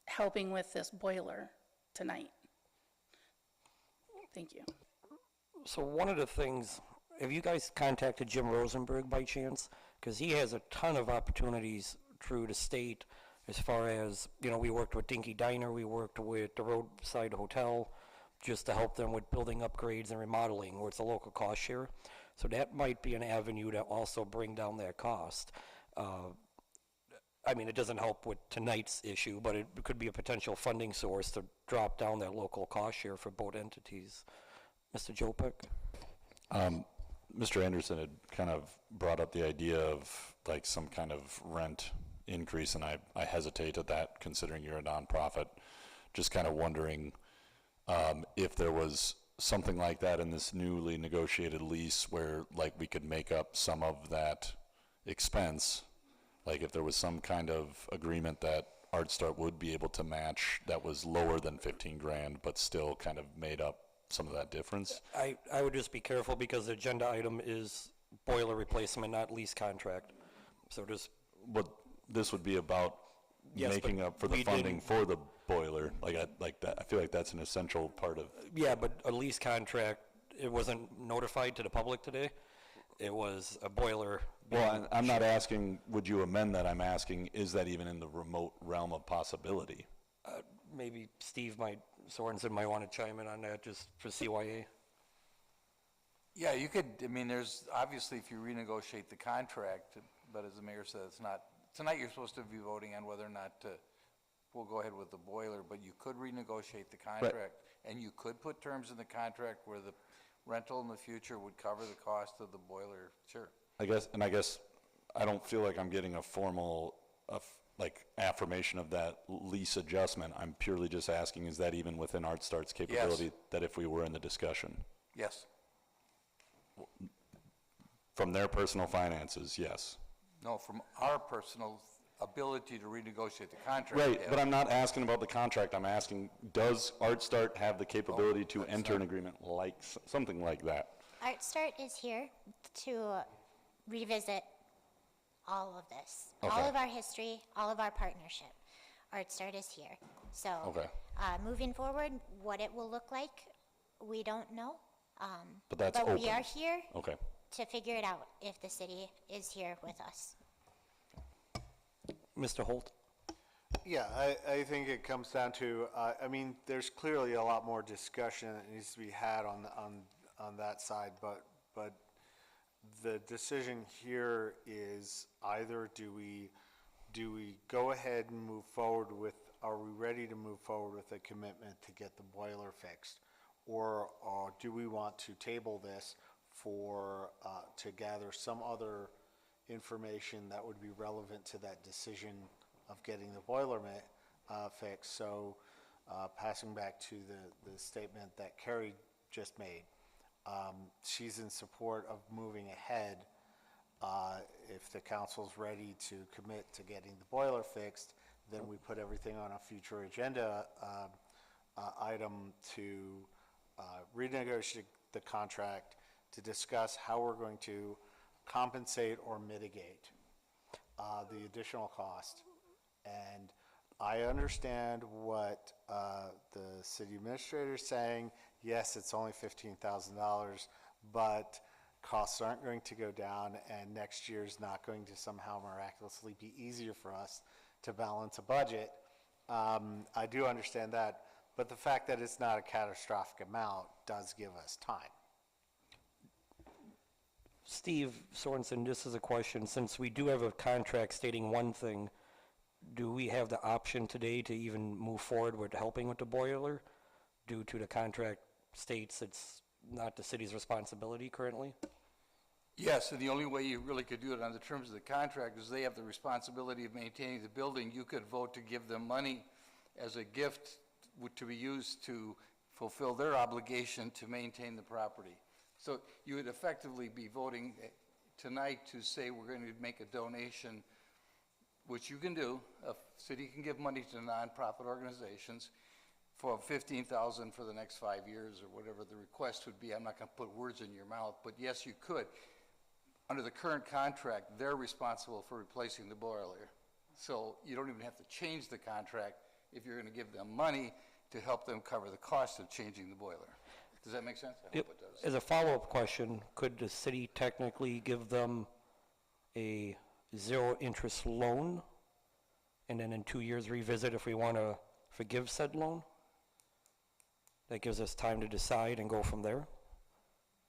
Speaker 16: helping with this boiler tonight. Thank you.
Speaker 1: So one of the things, have you guys contacted Jim Rosenberg by chance? Because he has a ton of opportunities through the state as far as, we worked with Dinky Diner, we worked with the Roadside Hotel, just to help them with building upgrades and remodeling, where it's a local cost share. So that might be an avenue to also bring down that cost. It doesn't help with tonight's issue, but it could be a potential funding source to drop down that local cost share for both entities. Mr. Jopek?
Speaker 12: Mr. Anderson had kind of brought up the idea of like some kind of rent increase, and I hesitate at that considering you're a nonprofit. Just kind of wondering if there was something like that in this newly negotiated lease where like we could make up some of that expense, like if there was some kind of agreement that Art Start would be able to match that was lower than 15 grand but still kind of made up some of that difference.
Speaker 1: I would just be careful because the agenda item is boiler replacement, not lease contract. So just.
Speaker 12: But this would be about making up for the funding for the boiler, like that. I feel like that's an essential part of.
Speaker 1: Yeah, but a lease contract, it wasn't notified to the public today. It was a boiler.
Speaker 12: Well, I'm not asking, would you amend that? I'm asking, is that even in the remote realm of possibility?
Speaker 1: Maybe Steve Sorensen might want to chime in on that just for CYA.
Speaker 15: Yeah, you could, there's, obviously, if you renegotiate the contract, but as the mayor said, it's not, tonight you're supposed to be voting on whether or not to we'll go ahead with the boiler, but you could renegotiate the contract. And you could put terms in the contract where the rental in the future would cover the cost of the boiler, sure.
Speaker 12: I guess I don't feel like I'm getting a formal, like, affirmation of that lease adjustment. I'm purely just asking, is that even within ArtStart's capability?
Speaker 15: Yes.
Speaker 12: That if we were in the discussion?
Speaker 15: Yes.
Speaker 12: From their personal finances, yes.
Speaker 15: No, from our personal ability to renegotiate the contract.
Speaker 12: Right,
Speaker 15: yeah.
Speaker 12: but I'm not asking about the contract. I'm asking, does ArtStart have the capability to enter an agreement like, something like that?
Speaker 9: ArtStart is here to revisit all of this, all
Speaker 12: Okay.
Speaker 9: of our history, all of our partnership. ArtStart is here. So,
Speaker 12: Okay.
Speaker 9: Moving forward, what it will look like, we don't know.
Speaker 12: But that's
Speaker 9: But we
Speaker 12: open.
Speaker 9: are here
Speaker 12: Okay.
Speaker 9: to figure it out if the city is here with us.
Speaker 1: Mr. Holt?
Speaker 8: Yeah, I think it comes down to, I mean, there's clearly a lot more discussion that needs to be had on that side, but the decision here is either do we go ahead and move forward with, are we ready to move forward with a commitment to get the boiler fixed? Or do we want to table this for, to gather some other information that would be relevant to that decision of getting the boiler fixed? So passing back to the statement that Carrie just made, she's in support of moving ahead. If the council's ready to commit to getting the boiler fixed, then we put everything on a future agenda item to renegotiate the contract, to discuss how we're going to compensate or mitigate the additional cost. And I understand what the city administrator is saying. Yes, it's only $15,000, but costs aren't going to go down, and next year's not going to somehow miraculously be easier for us to balance a budget. I do understand that, but the fact that it's not a catastrophic amount does give us time.
Speaker 1: Steve Sorensen, this is a question. Since we do have a contract stating one thing, do we have the option today to even move forward with helping with the boiler due to the contract states it's not the city's responsibility currently?
Speaker 15: Yes, and the only way you really could do it on the terms of the contract is they have the responsibility of maintaining the building. You could vote to give them money as a gift to be used to fulfill their obligation to maintain the property. So you would effectively be voting tonight to say we're going to make a donation, which you can do. A city can give money to nonprofit organizations for $15,000 for the next 5 years or whatever the request would be. I'm not going to put words in your mouth, but yes, you could. Under the current contract, they're responsible for replacing the boiler. So you don't even have to change the contract if you're going to give them money to help them cover the cost of changing the boiler. Does that make sense? I hope it does.
Speaker 1: As a follow-up question, could the city technically give them a zero-interest loan and then in 2 years revisit if we want to forgive said loan? That gives us time to decide and go from there.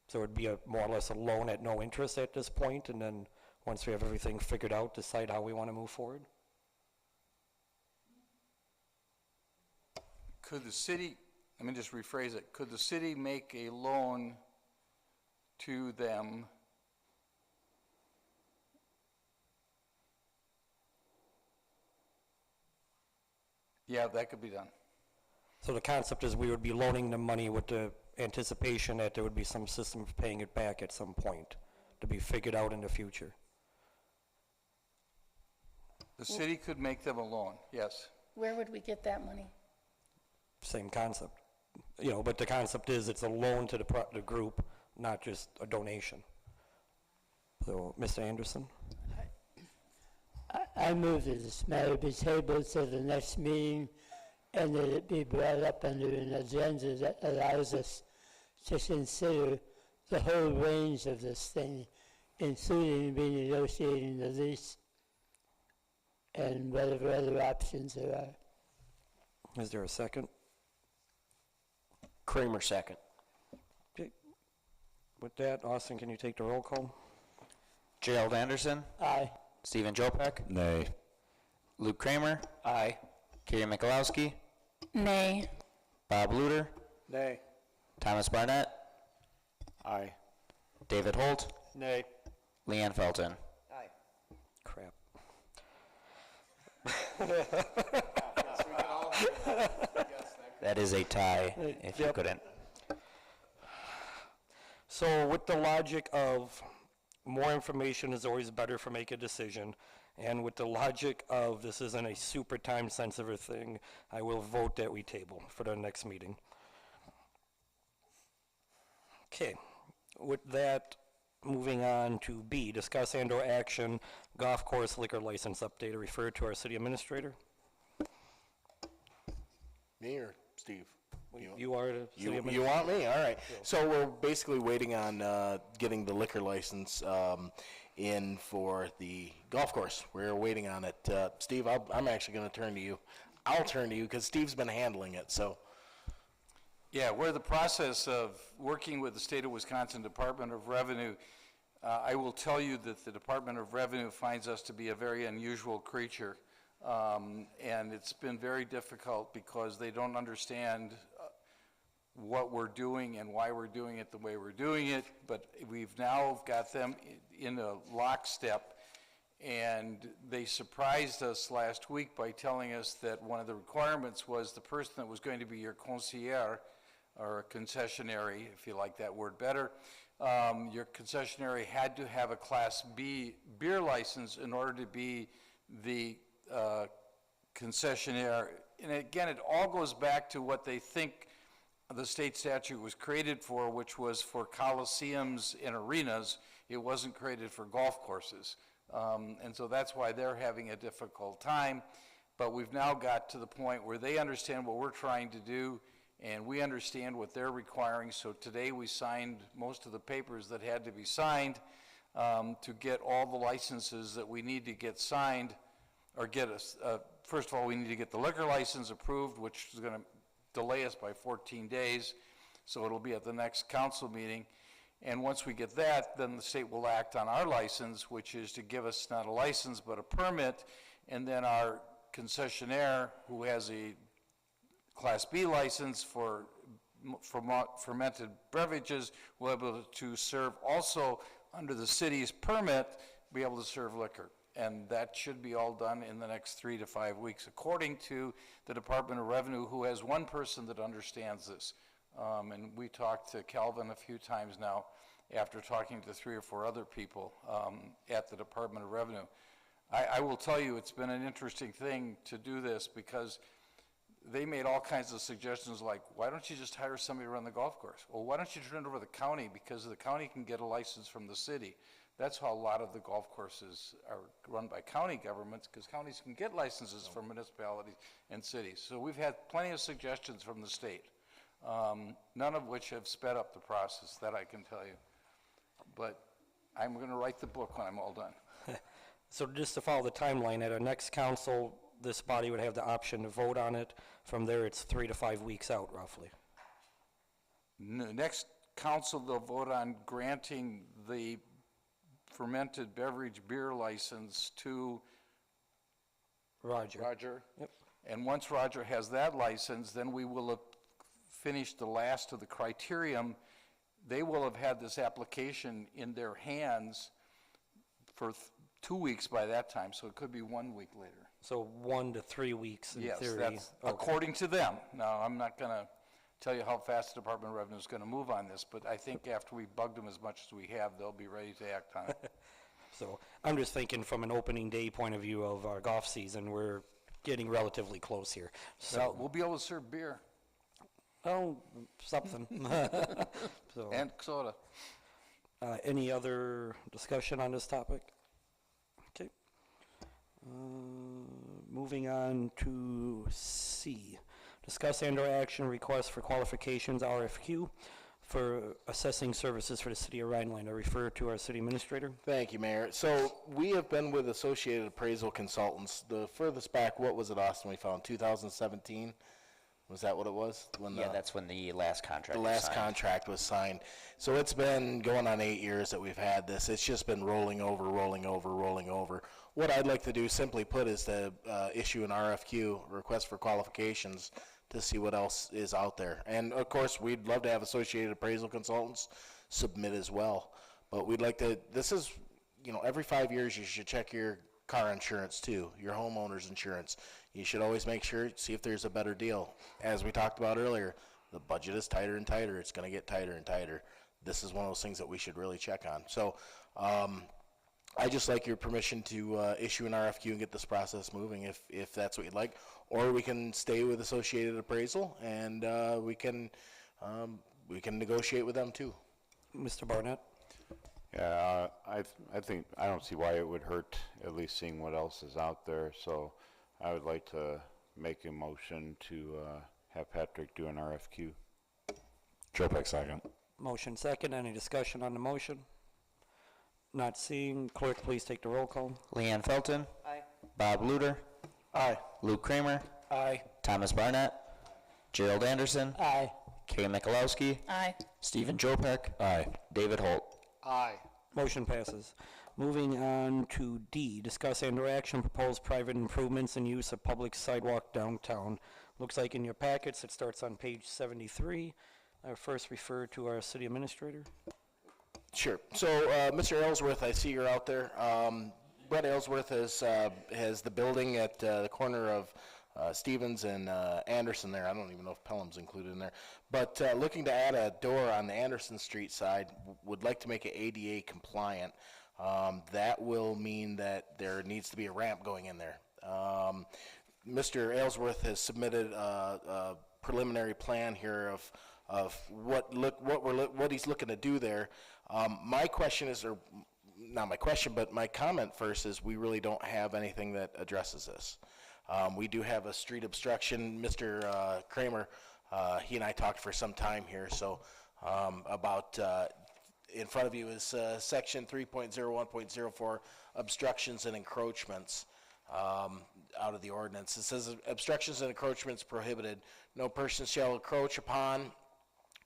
Speaker 1: So it would be more or less a loan at no interest at this point, and then once we have everything figured out, decide how we want to move forward?
Speaker 15: Could the city, let me just rephrase it, could the city make a loan to them Yeah, that could be done.
Speaker 1: So the concept is we would be loaning them money with the anticipation that there would be some system of paying it back at some point to be figured out in the future.
Speaker 15: The city could make them a loan, yes.
Speaker 16: Where would we get that money?
Speaker 1: Same concept. You know, but the concept is it's a loan to the group, not just a donation. So, Mr. Anderson?
Speaker 11: I move that this matter be tabled to the next meeting and that it be brought up under an agenda that allows us to consider the whole range of this thing, including renegotiating the lease and whatever other options there are.
Speaker 1: Is there a second?
Speaker 3: Kramer, second.
Speaker 1: Okay. With that, Austin, can you take the roll call?
Speaker 2: Gerald Anderson,
Speaker 11: Aye.
Speaker 2: Stephen Jopek,
Speaker 12: Nay.
Speaker 2: Luke Kramer,
Speaker 3: Aye.
Speaker 2: Carrie Mikulowski,
Speaker 16: Nay.
Speaker 2: Bob Luter,
Speaker 3: Nay.
Speaker 2: Thomas Barnett,
Speaker 3: Aye.
Speaker 2: David Holt,
Speaker 3: Nay.
Speaker 2: Leanne Felton.
Speaker 3: Aye.
Speaker 1: Crap.
Speaker 2: That is a tie, if you
Speaker 1: Yep.
Speaker 2: couldn't.
Speaker 1: So with the logic of more information is always better for make a decision, and with the logic of this isn't a super time-sensitive thing, I will vote that we table for the next meeting. Okay, with that, moving on to B, discuss and/or action golf course liquor license update, refer to our city administrator.
Speaker 10: Me or Steve?
Speaker 1: You are the city
Speaker 10: You
Speaker 1: administrator.
Speaker 10: want me? All right. So we're basically waiting on getting the liquor license in for the golf course. We're waiting on it. Steve, I'm actually going to turn to you. I'll turn to you because Steve's been handling it, so.
Speaker 15: Yeah, we're in the process of working with the State of Wisconsin Department of Revenue. I will tell you that the Department of Revenue finds us to be a very unusual creature. And it's been very difficult because they don't understand what we're doing and why we're doing it the way we're doing it. But we've now got them in a lockstep. And they surprised us last week by telling us that one of the requirements was the person that was going to be your concierge, or a concessionary, if you like that word better, your concessionary had to have a Class B beer license in order to be the concessionaire. And again, it all goes back to what they think the state statute was created for, which was for coliseums and arenas. It wasn't created for golf courses. And so that's why they're having a difficult time. But we've now got to the point where they understand what we're trying to do, and we understand what they're requiring. So today we signed most of the papers that had to be signed to get all the licenses that we need to get signed, or get us, first of all, we need to get the liquor license approved, which is going to delay us by 14 days. So it'll be at the next council meeting. And once we get that, then the state will act on our license, which is to give us not a license, but a permit. And then our concessionaire, who has a Class B license for fermented beverages, will be able to serve also under the city's permit, be able to serve liquor. And that should be all done in the next 3 to 5 weeks, according to the Department of Revenue, who has one person that understands this. And we talked to Calvin a few times now, after talking to 3 or 4 other people at the Department of Revenue. I will tell you, it's been an interesting thing to do this, because they made all kinds of suggestions like, why don't you just hire somebody to run the golf course? Well, why don't you turn it over to the county, because the county can get a license from the city. That's how a lot of the golf courses are run by county governments, because counties can get licenses from municipalities and cities. So we've had plenty of suggestions from the state, none of which have sped up the process, that I can tell you. But I'm going to write the book when I'm all done.
Speaker 1: So just to follow the timeline, at our next council, this body would have the option to vote on it. From there, it's 3 to 5 weeks out, roughly.
Speaker 15: Next council, they'll vote on granting the fermented beverage beer license to
Speaker 1: Roger.
Speaker 15: Roger.
Speaker 1: Yep.
Speaker 15: And once Roger has that license, then we will have finished the last of the criterium. They will have had this application in their hands for 2 weeks by that time, so it could be 1 week later.
Speaker 1: So 1 to 3 weeks in
Speaker 15: Yes,
Speaker 1: theory.
Speaker 15: that's
Speaker 1: Okay.
Speaker 15: according to them. Now, I'm not going to tell you how fast the Department of Revenue is going to move on this, but I think after we bugged them as much as we have, they'll be ready to act on it.
Speaker 1: So I'm just thinking from an opening day point of view of our golf season, we're getting relatively close here.
Speaker 15: So
Speaker 1: So,
Speaker 15: we'll be able to serve beer
Speaker 1: oh, something. So,
Speaker 15: and soda.
Speaker 1: any other discussion on this topic? Okay. Moving on to C. Discuss and/or action request for qualifications, RFQ, for assessing services for the city of Rhinelander. Refer to our city administrator.
Speaker 10: Thank you, Mayor. So we have been with Associated Appraisal Consultants. The furthest back, what was it, Austin, we found? 2017 Was that what it was? When
Speaker 2: Yeah, that's when the last contract
Speaker 10: the
Speaker 2: was
Speaker 10: last
Speaker 2: signed.
Speaker 10: contract was signed. So it's been going on 8 years that we've had this. It's just been rolling over, rolling over, rolling over. What I'd like to do, simply put, is to issue an RFQ, request for qualifications, to see what else is out there. And of course, we'd love to have Associated Appraisal Consultants submit as well. But we'd like to, this is, every 5 years you should check your car insurance too, your homeowner's insurance. You should always make sure, see if there's a better deal. As we talked about earlier, the budget is tighter and tighter. It's going to get tighter and tighter. This is one of those things that we should really check on. So I just like your permission to issue an RFQ and get this process moving if that's what you'd like. Or we can stay with Associated Appraisal and we can negotiate with them too.
Speaker 1: Mr. Barnett?
Speaker 6: Yeah, I think, I don't see why it would hurt at least seeing what else is out there. So I would like to make a motion to have Patrick do an RFQ.
Speaker 12: Joe second.
Speaker 1: Motion second. Any discussion on the motion? Not seeing. Clerk, please take the roll call.
Speaker 2: Leanne Felton.
Speaker 1: Aye.
Speaker 2: Bob Luter.
Speaker 1: Aye.
Speaker 2: Luke Kramer.
Speaker 1: Aye.
Speaker 2: Thomas Barnett. Gerald Anderson.
Speaker 11: Aye.
Speaker 2: Kay Michalowski.
Speaker 16: Aye.
Speaker 2: Stephen Jopek.
Speaker 12: Aye.
Speaker 2: David Holt.
Speaker 8: Aye.
Speaker 1: Motion passes. Moving on to D, discuss and/or action proposed private improvements and use of public sidewalk downtown. Looks like in your packets, it starts on page 73. I first refer to our city administrator.
Speaker 10: Sure. So, Mr. Ellsworth, I see you're out there. Brett Ellsworth has the building at the corner of Stevens and Anderson there. I don't even know if Pelham's included in there. But looking to add a door on the Anderson Street side, would like to make it ADA compliant. That will mean that there needs to be a ramp going in there. Mr. Ellsworth has submitted a preliminary plan here of what he's looking to do there. My question is, or not my question, but my comment first is, we really don't have anything that addresses this. We do have a street obstruction. Mr. Kramer, he and I talked for some time here, so about in front of you is section 3.01.04, obstructions and encroachments out of the ordinance. It says obstructions and encroachments prohibited. No person shall encroach upon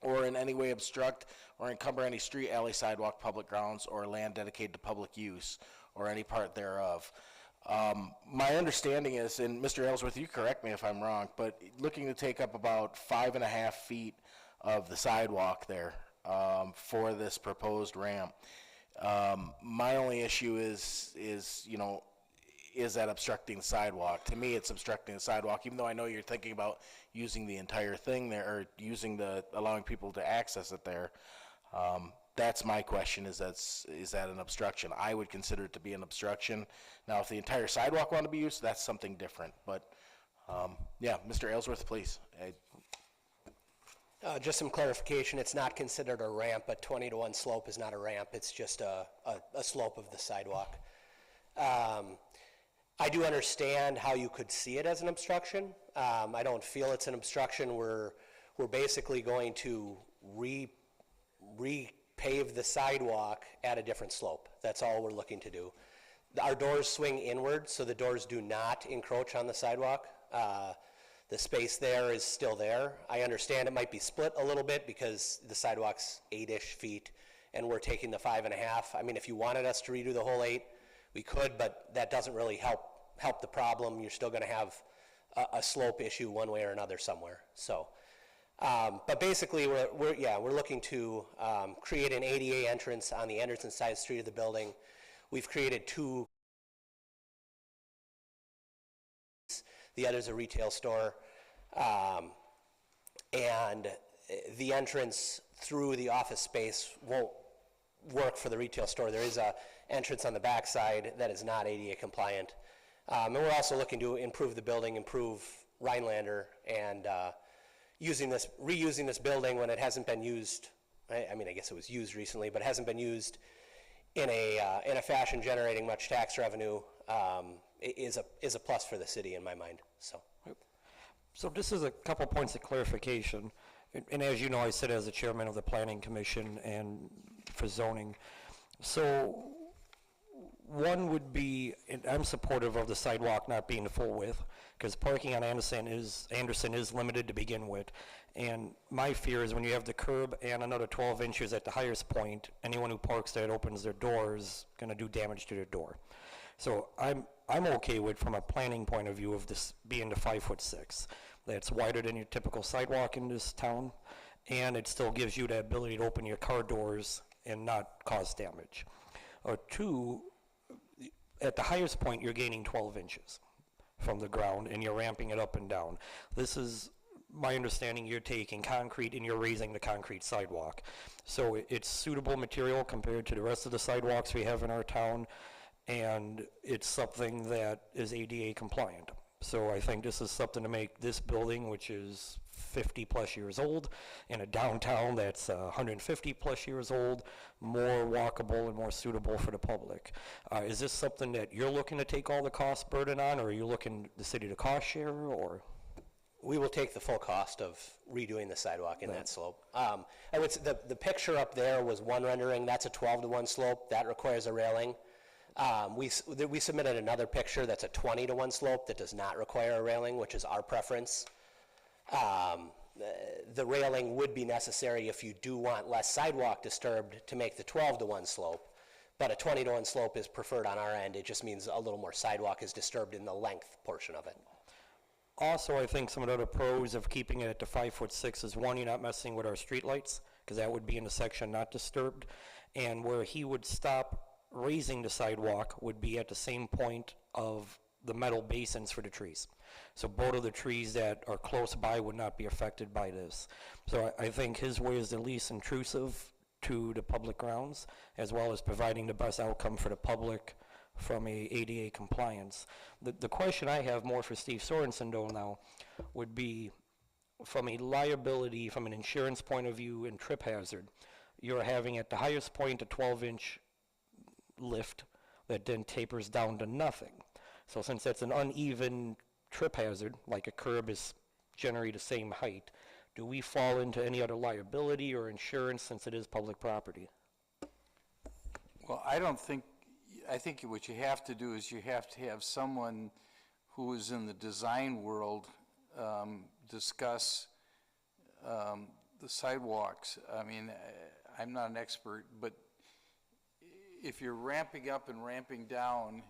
Speaker 10: or in any way obstruct or encumber any street, alley, sidewalk, public grounds, or land dedicated to public use, or any part thereof. My understanding is, and Mr. Ellsworth, you correct me if I'm wrong, but looking to take up about 5.5 feet of the sidewalk there for this proposed ramp. My only issue is that obstructing the sidewalk? To me, it's obstructing the sidewalk, even though I know you're thinking about using the entire thing there, or allowing people to access it there. That's my question, is that an obstruction? I would consider it to be an obstruction. Now, if the entire sidewalk wanted to be used, that's something different. But, yeah, Mr. Ellsworth, please.
Speaker 17: Just some clarification, it's not considered a ramp. A 20-to-1 slope is not a ramp. It's just a slope of the sidewalk. I do understand how you could see it as an obstruction. I don't feel it's an obstruction. We're basically going to repave the sidewalk at a different slope. That's all we're looking to do. Our doors swing inward, so the doors do not encroach on the sidewalk. The space there is still there. I understand it might be split a little bit because the sidewalk's 8-ish feet and we're taking the 5.5. I mean, if you wanted us to redo the whole 8, we could, but that doesn't really help the problem. You're still gonna have a slope issue one way or another somewhere. So, but basically we're looking to create an ADA entrance on the Anderson side street of the building. We've created 2. The other's a retail store, and the entrance through the office space won't work for the retail store. There is a entrance on the back side that is not ADA compliant. And we're also looking to improve the building, improve Rhinelander, and reusing this building when it hasn't been used. I mean, I guess it was used recently, but it hasn't been used in a fashion generating much tax revenue. Is a plus for the city in my mind.
Speaker 1: So this is a couple points of clarification. And as you know, I sit as the chairman of the Planning Commission and for zoning. So One would be, and I'm supportive of the sidewalk not being the full width, because parking on Anderson is limited to begin with. And my fear is when you have the curb and another 12 inches at the highest point, anyone who parks there that opens their door is going to do damage to their door. So I'm okay with, from a planning point of view, of this being the 5'6". That's wider than your typical sidewalk in this town, and it still gives you the ability to open your car doors and not cause damage. Or two, at the highest point, you're gaining 12 inches from the ground, and you're ramping it up and down. This is my understanding, you're taking concrete and you're raising the concrete sidewalk. So it's suitable material compared to the rest of the sidewalks we have in our town, and it's something that is ADA compliant. So I think this is something to make this building, which is 50-plus years old, in a downtown that's 150-plus years old, more walkable and more suitable for the public. Is this something that you're looking to take all the cost burden on, or are you looking the city to cost share, or?
Speaker 17: We will take the full cost of redoing the sidewalk in that slope. I would say the picture up there was one rendering. That's a 12-to-1 slope. That requires a railing. We submitted another picture that's a 20-to-1 slope that does not require a railing, which is our preference. The railing would be necessary if you do want less sidewalk disturbed to make the 12-to-1 slope, but a 20-to-1 slope is preferred on our end. It just means a little more sidewalk is disturbed in the length portion of it.
Speaker 1: Also, I think some of the other pros of keeping it at the 5'6" is, one, you're not messing with our streetlights, because that would be in the section not disturbed, and where he would stop raising the sidewalk would be at the same point of the metal basins for the trees. So both of the trees that are close by would not be affected by this. So I think his way is the least intrusive to the public grounds, as well as providing the best outcome for the public from a ADA compliance. The question I have more for Steve Sorensen though now would be, from a liability, from an insurance point of view and trip hazard, you're having at the highest point a 12-inch lift that then tapers down to nothing. So since that's an uneven trip hazard, like a curb is generally the same height, do we fall into any other liability or insurance since it is public property?
Speaker 15: Well, I think what you have to do is you have to have someone who is in the design world discuss the sidewalks. I mean, I'm not an expert, but if you're ramping up and ramping down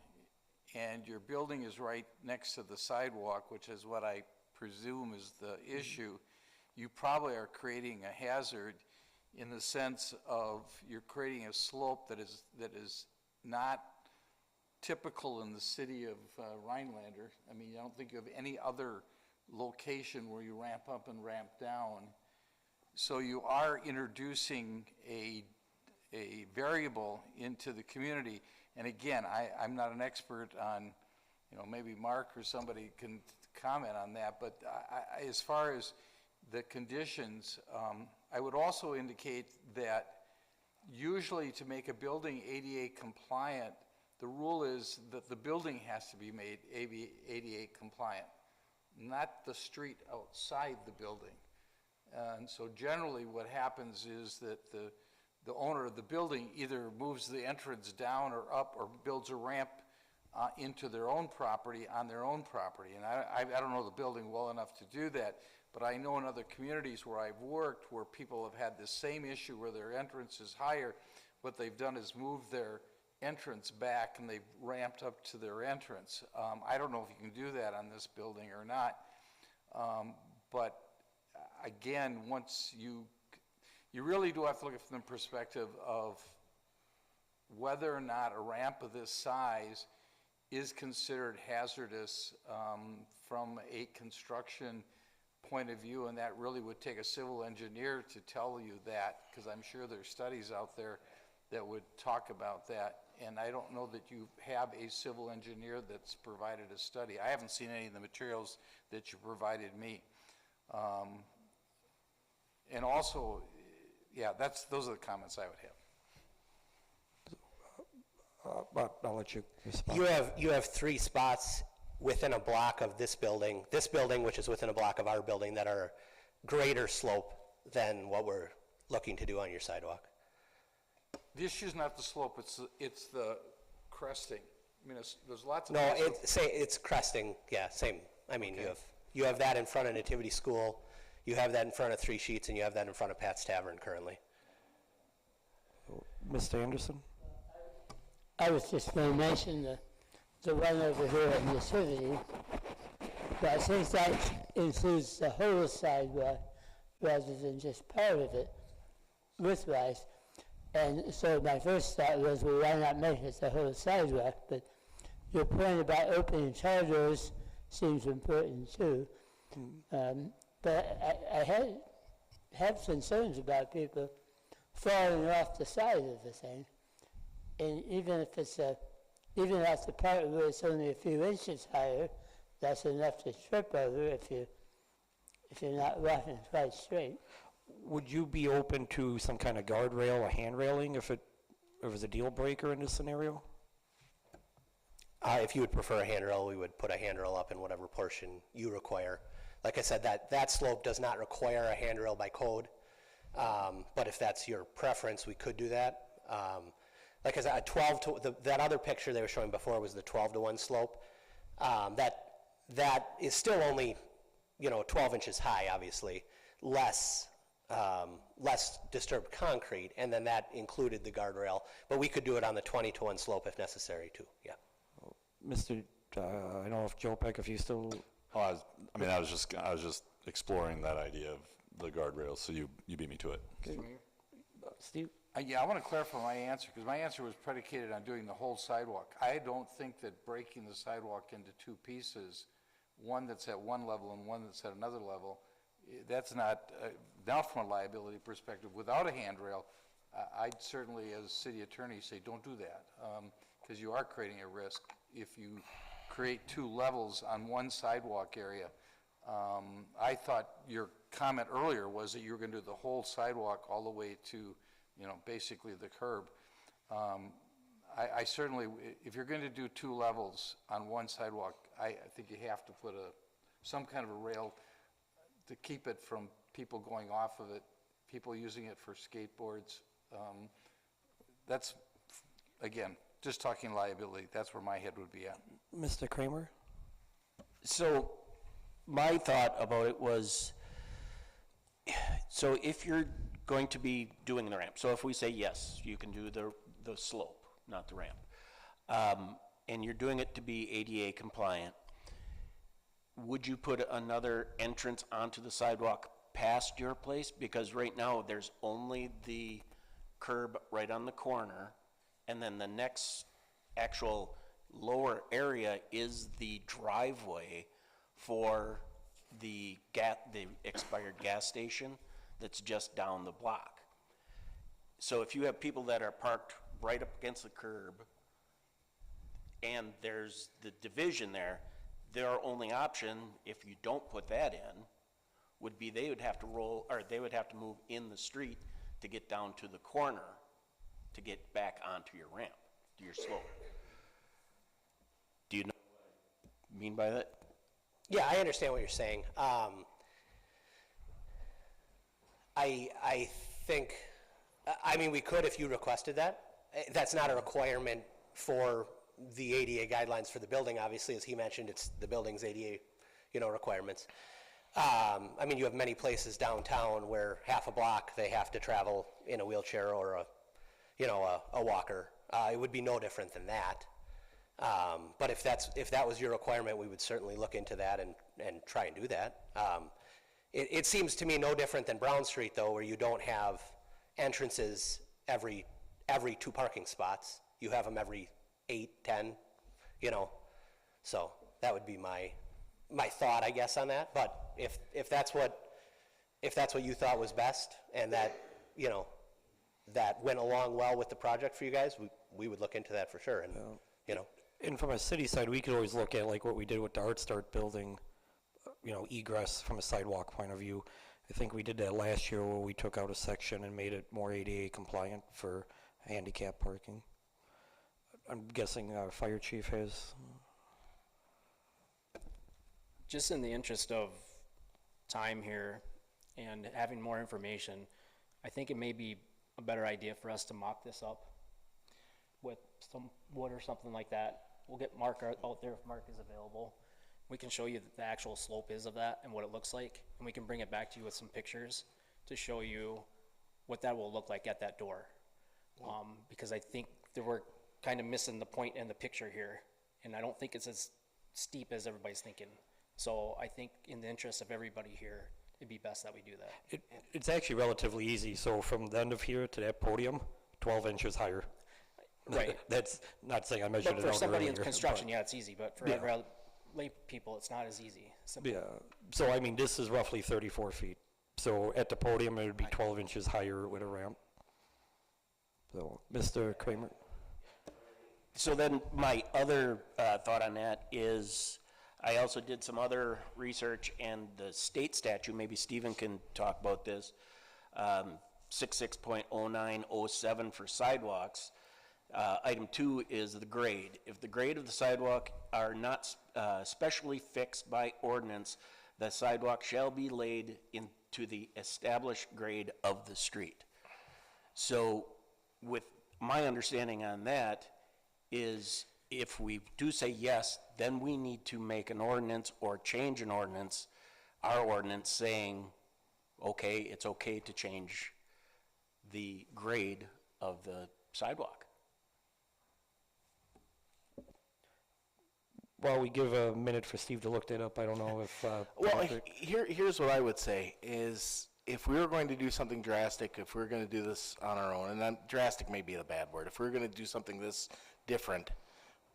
Speaker 15: and your building is right next to the sidewalk, which is what I presume is the issue, you probably are creating a hazard in the sense of you're creating a slope that is not typical in the city of Rhinelander. I mean, I don't think of any other location where you ramp up and ramp down. So you are introducing a variable into the community. And again, I'm not an expert on, maybe Mark or somebody can comment on that, but as far as the conditions, I would also indicate that usually to make a building ADA compliant, the rule is that the building has to be made ADA compliant, not the street outside the building. And so generally what happens is that the owner of the building either moves the entrance down or up or builds a ramp into their own property on their own property. And I don't know the building well enough to do that, but I know in other communities where I've worked where people have had the same issue where their entrance is higher, what they've done is move their entrance back and they've ramped up to their entrance. I don't know if you can do that on this building or not, but again, once you really do have to look at it from the perspective of whether or not a ramp of this size is considered hazardous from a construction point of view, and that really would take a civil engineer to tell you that, because I'm sure there's studies out there that would talk about that, and I don't know that you have a civil engineer that's provided a study. I haven't seen any of the materials that you provided me. And also, yeah, those are the comments I would have.
Speaker 1: But I'll let you respond.
Speaker 17: You have 3 spots within a block of this building, which is within a block of our building, that are greater slope than what we're looking to do on your sidewalk.
Speaker 15: The issue is not the slope, it's the cresting? I mean, there's lots of.
Speaker 17: No, it's cresting, yeah, same. I mean, you have that in front of Nativity School, you have that in front of Three Sheets, and you have that in front of Pat's Tavern currently.
Speaker 1: Mr. Anderson?
Speaker 11: I was just going to mention the one over here in the city, but since that includes the whole sidewalk rather than just part of it, widthwise, and so my first thought was, well, why not make it the whole sidewalk? But your point about opening car doors seems important too. But I have concerns about people falling off the side of the thing, and even if it's even at the part where it's only a few inches higher, that's enough to trip over if you're not walking quite straight.
Speaker 1: Would you be open to some kind of guardrail or hand railing if it was a deal breaker in this scenario?
Speaker 17: If you would prefer a handrail, we would put a handrail up in whatever portion you require. Like I said, that slope does not require a handrail by code, but if that's your preference, we could do that. Like I said, that other picture they were showing before was the 12-to-1 slope. That is still only, 12 inches high, obviously, less disturbed concrete, and then that included the guardrail. But we could do it on the 20-to-1 slope if necessary too. Yeah.
Speaker 1: Mr. I don't know if Joe Peck, if you still.
Speaker 12: Oh, I was just exploring that idea of the guardrails. So you beat me to it.
Speaker 1: Okay. Steve.
Speaker 15: Yeah, I want to clarify my answer, because my answer was predicated on doing the whole sidewalk. I don't think that breaking the sidewalk into two pieces, one that's at one level and one that's at another level, that's not, now from a liability perspective, without a handrail, I'd certainly, as city attorney, say don't do that, because you are creating a risk if you create two levels on one sidewalk area. I thought your comment earlier was that you were going to do the whole sidewalk all the way to, basically the curb. I certainly, if you're going to do two levels on one sidewalk, I think you have to put some kind of a rail to keep it from people going off of it, people using it for skateboards. That's, again, just talking liability. That's where my head would be at.
Speaker 1: Mr. Kramer?
Speaker 3: So my thought about it was, so if you're going to be doing the ramp, so if we say yes, you can do the slope, not the ramp, and you're doing it to be ADA compliant, would you put another entrance onto the sidewalk past your place? Because right now there's only the curb right on the corner, and then the next actual lower area is the driveway for the expired gas station that's just down the block. So if you have people that are parked right up against the curb and there's the division there, their only option, if you don't put that in, would be they would have to move in the street to get down to the corner to get back onto your ramp, to your slope. Do you know what I mean by that?
Speaker 17: Yeah, I understand what you're saying. I think, we could if you requested that. That's not a requirement for the ADA guidelines for the building, obviously. As he mentioned, it's the building's ADA, requirements. You have many places downtown where half a block they have to travel in a wheelchair or a walker. It would be no different than that. But if that was your requirement, we would certainly look into that and try and do that. It seems to me no different than Brown Street, though, where you don't have entrances every 2 parking spots. You have them every 8, 10, So that would be my thought, I guess, on that. But if that's what you thought was best, and that that went along well with the project for you guys, we would look into that for sure. And
Speaker 1: And from a city side, we could always look at like what we did with the Art Start building, egress from a sidewalk point of view. I think we did that last year where we took out a section and made it more ADA compliant for handicap parking. I'm guessing our fire chief has.
Speaker 18: Just in the interest of time here and having more information, I think it may be a better idea for us to mock this up with some wood or something like that. We'll get Mark out there if Mark is available. We can show you the actual slope is of that and what it looks like, and we can bring it back to you with some pictures to show you what that will look like at that door. Because I think that we're kind of missing the point in the picture here, and I don't think it's as steep as everybody's thinking. So I think in the interest of everybody here, it'd be best that we do that.
Speaker 1: It's actually relatively easy. So from the end of here to that podium, 12 inches higher.
Speaker 18: Right.
Speaker 1: That's not saying I measured
Speaker 18: But
Speaker 1: it
Speaker 18: for
Speaker 1: out
Speaker 18: somebody in
Speaker 1: earlier,
Speaker 18: construction,
Speaker 1: but-
Speaker 18: yeah, it's easy, but for
Speaker 1: Yeah.
Speaker 18: every other lay people, it's not as easy. Simple.
Speaker 1: Yeah, so I mean, this is roughly 34 feet. So at the podium, it would be 12 inches higher with a ramp. So, Mr. Kramer?
Speaker 3: So then my other thought on that is, I also did some other research, and the state statute, maybe Stephen can talk about this, 66.0907 for sidewalks. Item 2 is the grade. If the grade of the sidewalk are not specially fixed by ordinance, the sidewalk shall be laid into the established grade of the street. So with my understanding on that is, if we do say yes, then we need to make an ordinance or change an ordinance, our ordinance saying, okay, it's okay to change the grade of the sidewalk.
Speaker 1: While we give a minute for Steve to look that up, I don't know if,
Speaker 10: Well,
Speaker 1: Patrick-
Speaker 10: here's what I would say is, if we were going to do something drastic, if we were going to do this on our own, and then drastic may be a bad word, if we were going to do something this different,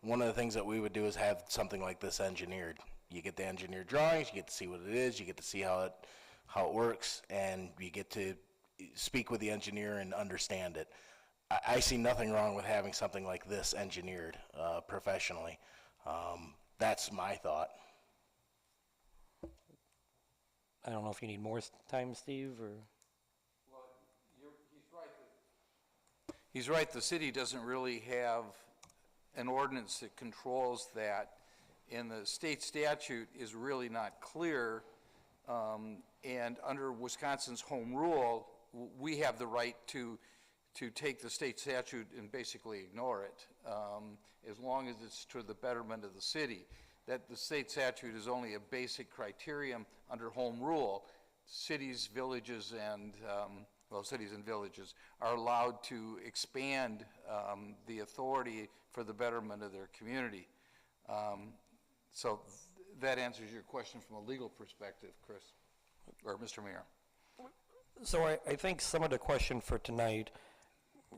Speaker 10: one of the things that we would do is have something like this engineered. You get the engineered drawings, you get to see what it is, you get to see how it works, and you get to speak with the engineer and understand it. I see nothing wrong with having something like this engineered professionally. That's my thought.
Speaker 1: I don't know if you need more time, Steve, or?
Speaker 15: He's right, the city doesn't really have an ordinance that controls that, and the state statute is really not clear, and under Wisconsin's home rule, we have the right to take the state statute and basically ignore it, as long as it's to the betterment of the city. That the state statute is only a basic criterion under home rule. Cities, villages, and, cities and villages are allowed to expand the authority for the betterment of their community. So that answers your question from a legal perspective, Chris, or Mr. Mayor.
Speaker 1: So I think some of the question for tonight,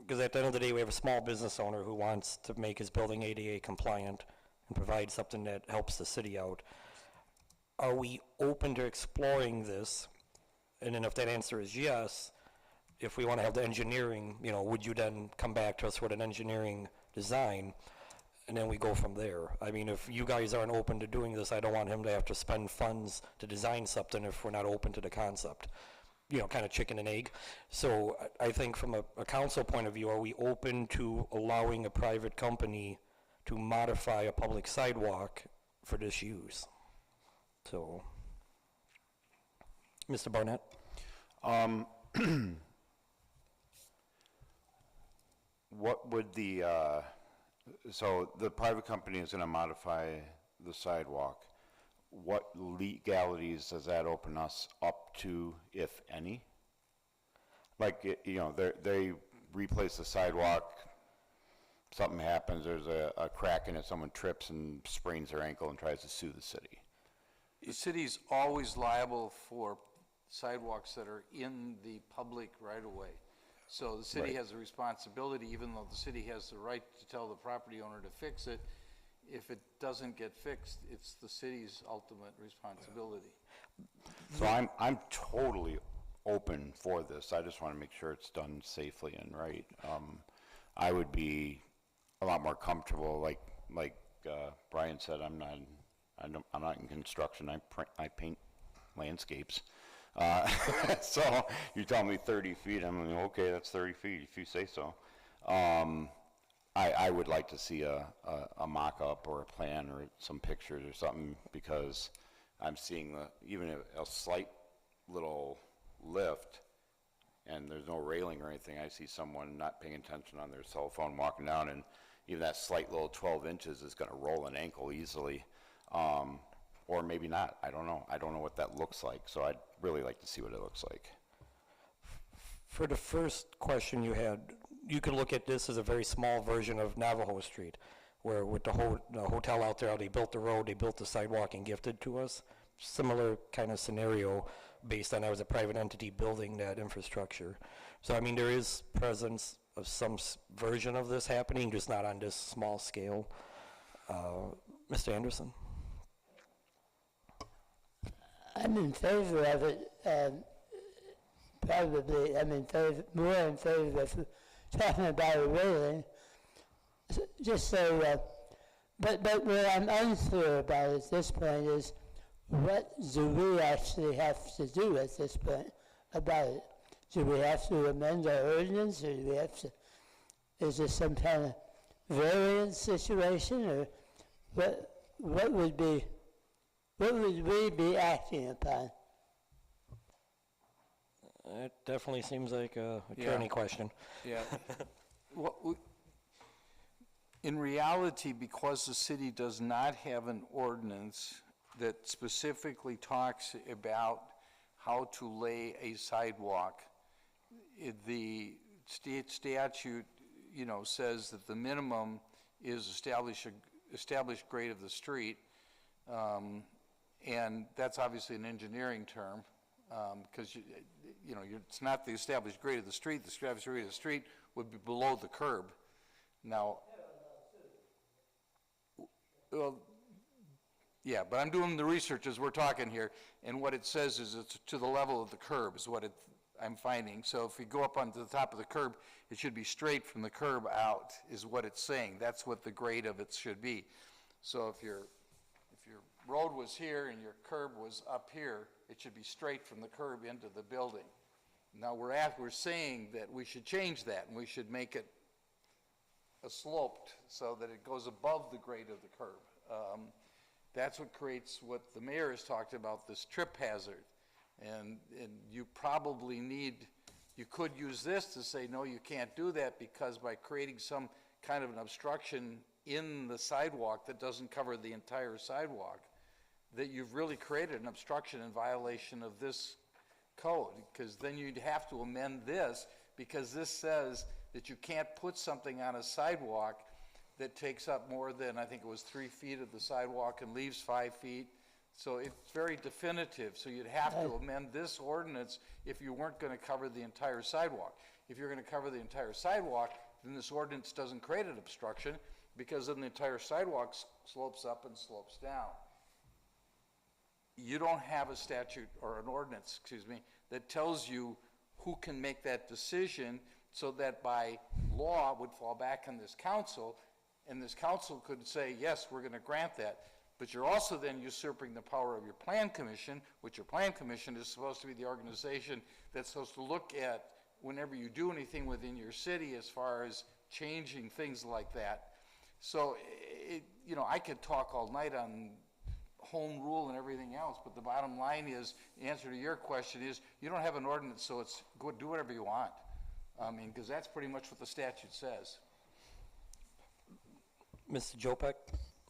Speaker 1: because at the end of the day, we have a small business owner who wants to make his building ADA compliant and provide something that helps the city out. Are we open to exploring this? And then if that answer is yes, if we want to have the engineering, would you then come back to us with an engineering design? And then we go from there. I mean, if you guys aren't open to doing this, I don't want him to have to spend funds to design something if we're not open to the concept. Kind of chicken and egg. So I think from a council point of view, are we open to allowing a private company to modify a public sidewalk for this use? So, Mr. Barnett?
Speaker 6: What would so the private company is going to modify the sidewalk. What legalities does that open us up to, if any? Like, they replace the sidewalk, something happens, there's a crack in it, someone trips and sprains their ankle and tries to sue the city.
Speaker 15: The city's always liable for sidewalks that are in the public right-of-way. So the city
Speaker 6: Right.
Speaker 15: has a responsibility, even though the city has the right to tell the property owner to fix it. If it doesn't get fixed, it's the city's ultimate responsibility.
Speaker 6: So I'm totally open for this. I just want to make sure it's done safely and right. I would be a lot more comfortable, like Brian said, I'm not in construction. I paint landscapes. So you tell me 30 feet, I'm like, okay, that's 30 feet if you say so. I would like to see a mock-up or a plan or some pictures or something, because I'm seeing even a slight little lift and there's no railing or anything, I see someone not paying attention on their cell phone walking down, and even that slight little 12 inches is gonna roll an ankle easily. Or maybe not, I don't know. I don't know what that looks like, so I'd really like to see what it looks like.
Speaker 1: For the first question you had, you could look at this as a very small version of Navajo Street, where with the hotel out there, how they built the road, they built the sidewalk and gifted to us. Similar kind of scenario based on that was a private entity building that infrastructure. So I mean, there is presence of some version of this happening, just not on this small scale. Mr. Anderson?
Speaker 11: I'm in favor of it. Probably, I'm in favor, more in favor of talking about a railing. Just so, but what I'm unclear about at this point is what do we actually have to do at this point about it? Do we have to amend our ordinance, or do we have to, is there some kind of variance situation, or what would we be acting upon?
Speaker 1: It definitely seems like a attorney question.
Speaker 15: Yeah. In reality, because the city does not have an ordinance that specifically talks about how to lay a sidewalk, the state statute, says that the minimum is established grade of the street, and that's obviously an engineering term, because it's not the established grade of the street. The established grade of the street would be below the curb. Now, well, yeah, but I'm doing the research as we're talking here, and what it says is it's to the level of the curb is what I'm finding. So if you go up onto the top of the curb, it should be straight from the curb out is what it's saying. That's what the grade of it should be. So if your road was here and your curb was up here, it should be straight from the curb into the building. Now we're saying that we should change that, and we should make it sloped so that it goes above the grade of the curb. That's what creates what the mayor has talked about, this trip hazard. And you probably you could use this to say, no, you can't do that, because by creating some kind of an obstruction in the sidewalk that doesn't cover the entire sidewalk, that you've really created an obstruction in violation of this code, because then you'd have to amend this, because this says that you can't put something on a sidewalk that takes up more than, I think it was 3 feet of the sidewalk and leaves 5 feet. So it's very definitive. So you'd have to amend this ordinance if you weren't going to cover the entire sidewalk. If you're going to cover the entire sidewalk, then this ordinance doesn't create an obstruction, because then the entire sidewalk slopes up and slopes down. You don't have a statute or an ordinance, that tells you who can make that decision, so that by law would fall back on this council, and this council could say, yes, we're going to grant that. But you're also then usurping the power of your plan commission, which your plan commission is supposed to be the organization that's supposed to look at whenever you do anything within your city as far as changing things like that. So, I could talk all night on home rule and everything else, but the bottom line is, the answer to your question is, you don't have an ordinance, so it's go do whatever you want. Because that's pretty much what the statute says.
Speaker 1: Mr. Jopek?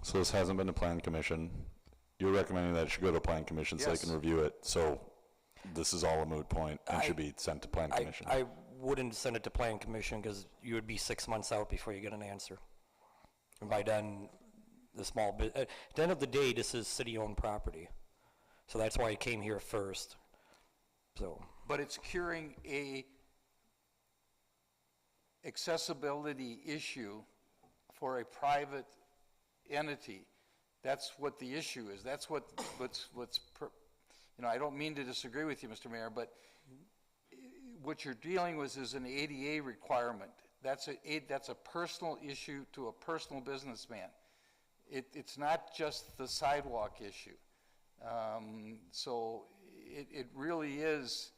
Speaker 12: So this hasn't been to plan commission. You're recommending that it should go to plan commission so they can review it. So this is all a moot point and should be sent to plan commission.
Speaker 1: I wouldn't send it to plan commission, because you would be 6 months out before you get an answer. And by then, the small bit, at the end of the day, this is city-owned property. So that's why it came here first. So.
Speaker 15: But it's curing a accessibility issue for a private entity. That's what the issue is. That's I don't mean to disagree with you, Mr. Mayor, but what you're dealing with is an ADA requirement. That's a personal issue to a personal businessman. It's not just the sidewalk issue. So it really is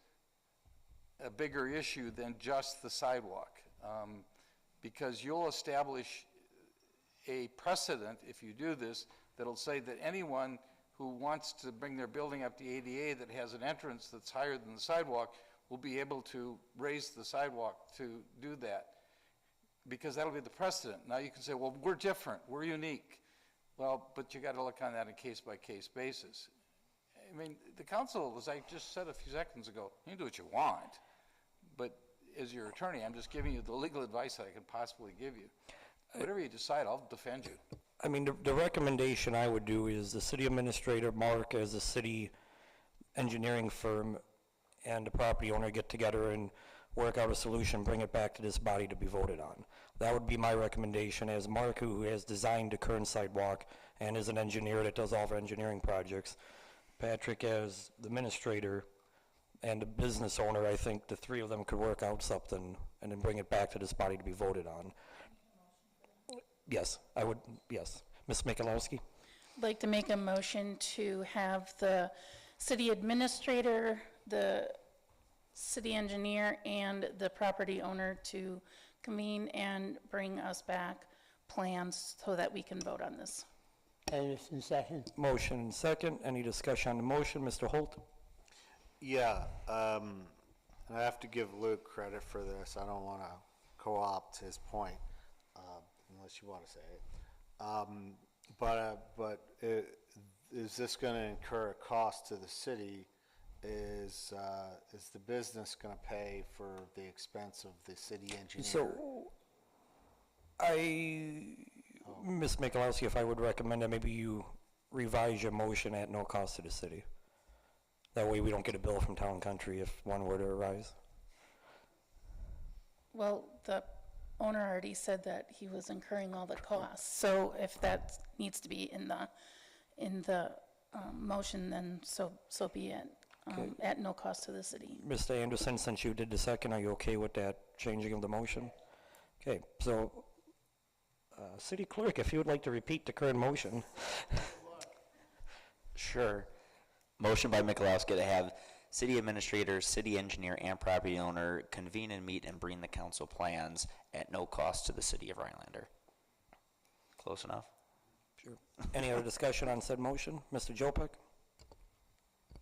Speaker 15: a bigger issue than just the sidewalk, because you'll establish a precedent if you do this that'll say that anyone who wants to bring their building up to ADA that has an entrance that's higher than the sidewalk will be able to raise the sidewalk to do that, because that'll be the precedent. Now you can say, well, we're different, we're unique. Well, but you gotta look on that on a case-by-case basis. I mean, the council, as I just said a few seconds ago, you can do what you want, but as your attorney, I'm just giving you the legal advice that I could possibly give you. Whatever you decide, I'll defend you.
Speaker 1: I mean, the recommendation I would do is the city administrator, Mark, as a city engineering firm, and the property owner get together and work out a solution, bring it back to this body to be voted on. That would be my recommendation, as Mark, who has designed the current sidewalk and is an engineer that does all of our engineering projects. Patrick, as the administrator and the business owner, I think the three of them could work out something and then bring it back to this body to be voted on. Yes, I would, yes. Ms. Mikulowski?
Speaker 16: I'd like to make a motion to have the city administrator, the city engineer, and the property owner to convene and bring us back plans so that we can vote on this.
Speaker 11: Anderson, second.
Speaker 1: Motion and second. Any discussion on the motion? Mr. Holt?
Speaker 8: Yeah, I have to give Luke credit for this. I don't want to co-opt his point, unless you want to say it. Is this going to incur a cost to the city? Is the business going to pay for the expense of the city engineer?
Speaker 1: So, Ms. Mikulowski, if I would recommend that maybe you revise your motion at no cost to the city. That way we don't get a bill from Town Country if one were to arise.
Speaker 16: Well, the owner already said that he was incurring all the costs, so if that needs to be in the motion, then so be it, at no cost to the city.
Speaker 1: Mr. Anderson, since you did the second, are you okay with that changing of the motion? Okay, so, City Clerk, if you would like to repeat the current motion.
Speaker 2: Sure. Motion by Mikulowski to have city administrator, city engineer, and property owner convene and meet and bring the council plans at no cost to the city of Rhinelander. Close enough?
Speaker 1: Sure. Any other discussion on said motion? Mr. Jopek?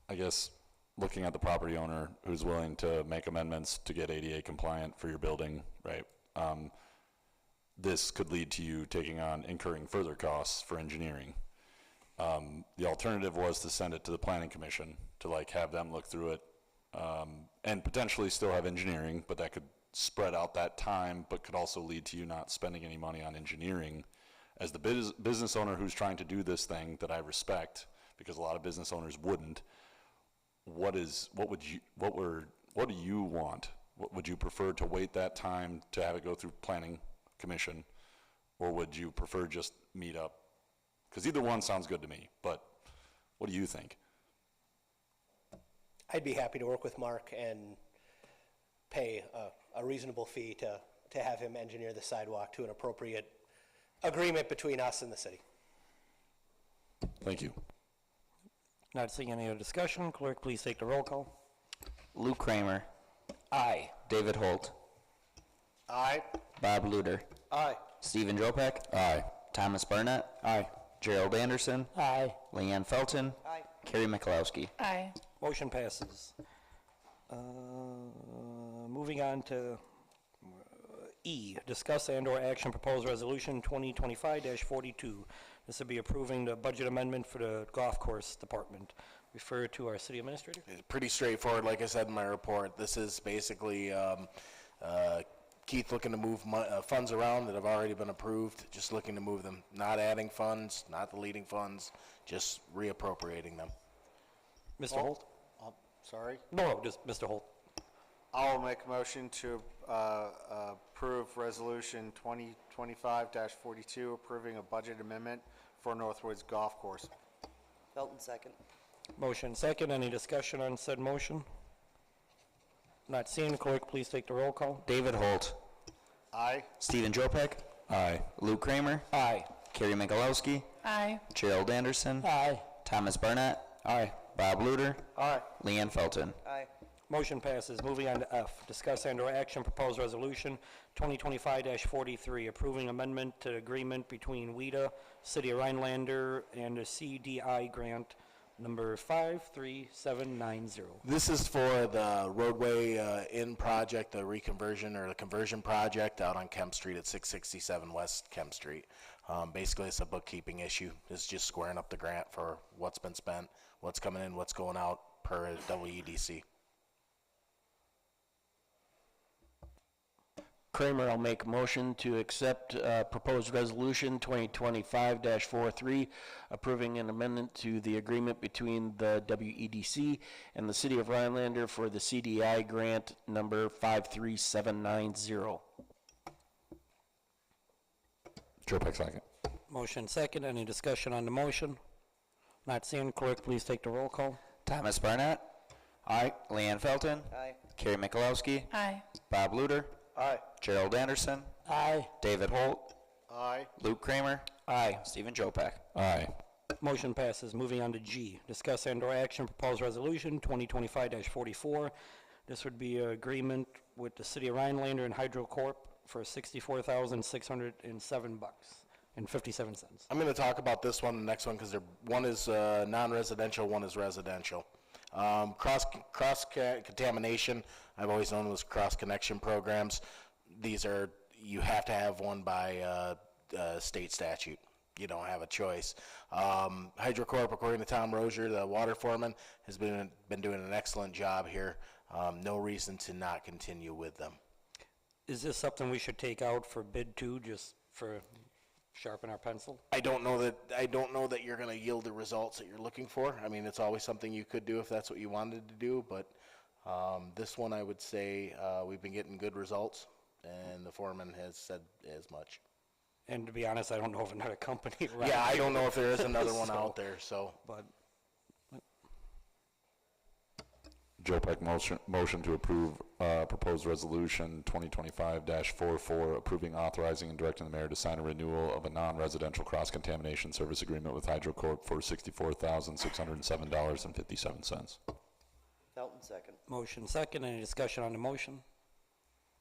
Speaker 12: I guess, looking at the property owner who's willing to make amendments to get ADA compliant for your building, right? This could lead to you incurring further costs for engineering. The alternative was to send it to the planning commission to have them look through it, and potentially still have engineering, but that could spread out that time, but could also lead to you not spending any money on engineering. As the business owner who's trying to do this thing that I respect, because a lot of business owners wouldn't, what do you want? Would you prefer to wait that time to have it go through planning commission, or would you prefer just meet up? Because either one sounds good to me, but what do you think?
Speaker 17: I'd be happy to work with Mark and pay a reasonable fee to have him engineer the sidewalk to an appropriate agreement between us and the city.
Speaker 12: Thank you.
Speaker 1: Not seeing any other discussion. Clerk, please take the roll call.
Speaker 2: Luke Kramer. Aye. David Holt.
Speaker 8: Aye.
Speaker 2: Bob Luder.
Speaker 8: Aye.
Speaker 2: Stephen Jopek.
Speaker 12: Aye.
Speaker 2: Thomas Barnett.
Speaker 1: Aye.
Speaker 2: Gerald Anderson.
Speaker 11: Aye.
Speaker 2: Leanne Felton.
Speaker 8: Aye.
Speaker 2: Carrie Mikulowski.
Speaker 16: Aye.
Speaker 1: Motion passes. Moving on to E, discuss and/or action proposed resolution 2025-42. This would be approving the budget amendment for the golf course department. Refer to our city administrator.
Speaker 10: It's pretty straightforward, like I said in my report. This is basically Keith looking to move funds around that have already been approved, just looking to move them, not adding funds, not deleting funds, just reappropriating them.
Speaker 1: Mr. Holt?
Speaker 8: Sorry?
Speaker 1: No, just Mr. Holt.
Speaker 8: I'll make a motion to approve resolution 2025-42, approving a budget amendment for Northwoods Golf Course.
Speaker 19: Felton, second.
Speaker 1: Motion second. Any discussion on said motion? Not seeing. Clerk, please take the roll call.
Speaker 2: David Holt.
Speaker 8: Aye.
Speaker 2: Stephen Jopek.
Speaker 12: Aye.
Speaker 2: Luke Kramer.
Speaker 1: Aye.
Speaker 2: Carrie Mikulowski.
Speaker 16: Aye.
Speaker 2: Gerald Anderson.
Speaker 11: Aye.
Speaker 2: Thomas Barnett.
Speaker 1: Aye.
Speaker 2: Bob Luder.
Speaker 8: Aye.
Speaker 2: Leanne Felton.
Speaker 19: Aye.
Speaker 1: Motion passes. Moving on to F, discuss and/or action proposed resolution 2025-43, approving amendment to agreement between WEDA, City of Rhinelander, and a CDI grant Number 53790.
Speaker 10: This is for the roadway in project, the reconversion or the conversion project out on Kemp Street at 667 West Kemp Street. Basically, it's a bookkeeping issue. It's just squaring up the grant for what's been spent, what's coming in, what's going out per WEDC.
Speaker 3: Kramer, I'll make a motion to accept proposed resolution 2025-43, approving an amendment to the agreement between the WEDC and the City of Rhinelander for the CDI grant number 53790.
Speaker 12: Joe Peck, second.
Speaker 1: Motion second. Any discussion on the motion? Not seeing. Clerk, please take the roll call.
Speaker 2: Thomas Barnett.
Speaker 3: Aye.
Speaker 2: Leanne Felton.
Speaker 8: Aye.
Speaker 2: Carrie Mikulowski.
Speaker 16: Aye.
Speaker 2: Bob Luder.
Speaker 3: Aye.
Speaker 2: Gerald Anderson.
Speaker 11: Aye.
Speaker 2: David Holt.
Speaker 8: Aye.
Speaker 2: Luke Kramer.
Speaker 3: Aye.
Speaker 2: Stephen Jopek.
Speaker 12: Aye.
Speaker 1: Motion passes. Moving on to G, discuss and/or action proposed resolution 2025-44. This would be an agreement with the City of Rhinelander and Hydro Corp for $64,607.57.
Speaker 10: I'm going to talk about this one, the next one, because one is non-residential, one is residential. Cross contamination, I've always known was cross connection programs. These are, you have to have one by state statute. You don't have a choice. HydroCorp, according to Tom Rozier, the water foreman, has been doing an excellent job here. No reason to not continue with them.
Speaker 1: Is this something we should take out for bid two, just for sharpen our pencil?
Speaker 10: I don't know that you're going to yield the results that you're looking for. I mean, it's always something you could do if that's what you wanted to do, but this one I would say we've been getting good results, and the foreman has said as much.
Speaker 1: And to be honest, I don't know of another company.
Speaker 10: Yeah, I don't know if there is another one out there, so.
Speaker 1: But
Speaker 12: Joe Peck, motion to approve proposed resolution 2025-44, approving, authorizing, and directing the mayor to sign a renewal of a non-residential cross-contamination service agreement with HydroCorp for $64,607.57.
Speaker 8: Felton, second.
Speaker 1: motion second. Any discussion on the motion?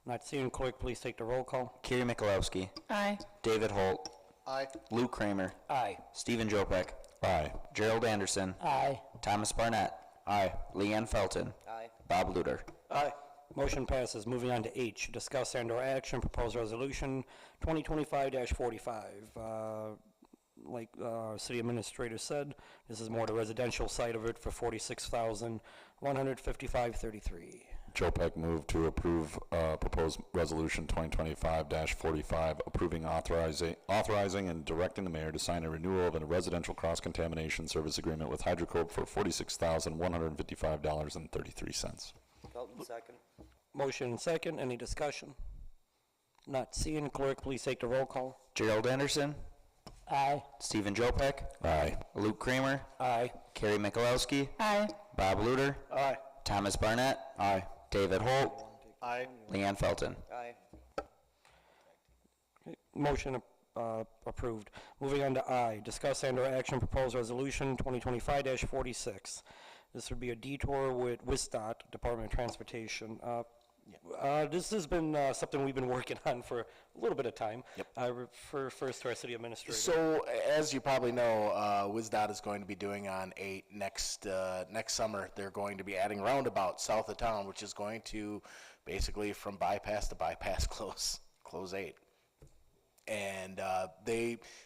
Speaker 1: Not seeing. Clerk, please take the roll call.
Speaker 2: Carrie Mikulowski.
Speaker 16: Aye.
Speaker 2: David Holt.
Speaker 8: Aye.
Speaker 2: Luke Kramer.
Speaker 1: Aye.
Speaker 2: Stephen Jopek.
Speaker 12: Aye.
Speaker 2: Gerald Anderson.
Speaker 11: Aye.
Speaker 2: Thomas Barnett.
Speaker 3: Aye.
Speaker 2: Leanne Felton.
Speaker 8: Aye.
Speaker 2: Bob Luder.
Speaker 3: Aye.
Speaker 1: Motion passes. Moving on to H, discuss and/or action proposed resolution 2025-45. Like city administrator said, this is more the residential side of it for $46,155.33.
Speaker 12: Joe Peck moved to approve proposed resolution 2025-45, approving, authorizing, and directing the mayor to sign a renewal of a residential cross-contamination service agreement with HydroCorp for $46,155.33.
Speaker 8: Felton, second.
Speaker 1: Motion second. Any discussion? Not seeing. Clerk, please take the roll call.
Speaker 2: Gerald Anderson.
Speaker 11: Aye.
Speaker 2: Stephen Jopek.
Speaker 12: Aye.
Speaker 2: Luke Kramer.
Speaker 1: Aye.
Speaker 2: Carrie Mikulowski.
Speaker 16: Aye.
Speaker 2: Bob Luder.
Speaker 3: Aye.
Speaker 2: Thomas Barnett.
Speaker 3: Aye.
Speaker 2: David Holt.
Speaker 8: Aye.
Speaker 2: Leanne Felton.
Speaker 8: Aye.
Speaker 1: Motion approved. Moving on to I, discuss and/or action proposed resolution 2025-46. This would be a detour with WISDOT, Department of Transportation. This has been something we've been working on for a little bit of time.
Speaker 10: Yep.
Speaker 1: I refer first to our city administrator.
Speaker 10: So, as you probably know, WISDOT is going to be doing on 8 next summer. They're going to be adding roundabout south of town, which is going to basically from bypass to bypass close 8. And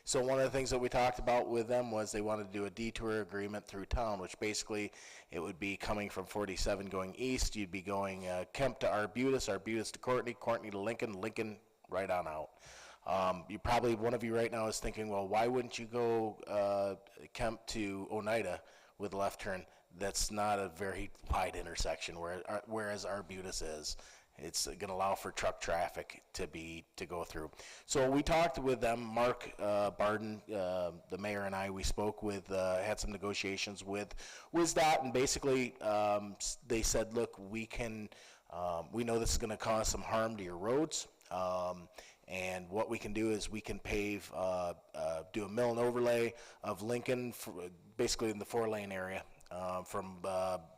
Speaker 10: so one of the things that we talked about with them was they wanted to do a detour agreement through town, which basically it would be coming from 47 going east. You'd be going Kemp to Arbutus, Arbutus to Courtney, Courtney to Lincoln, Lincoln right on out. One of you right now is thinking, well, why wouldn't you go Kemp to Oneida with a left turn? That's not a very wide intersection, whereas Arbutus is. It's going to allow for truck traffic to go through. So we talked with them, Mark Barden, the mayor, and I. We spoke with, had some negotiations with WISDOT, and basically they said, look, we know this is going to cause some harm to your roads, and what we can do is we can pave, do a mill and overlay of Lincoln, basically in the 4-lane area, from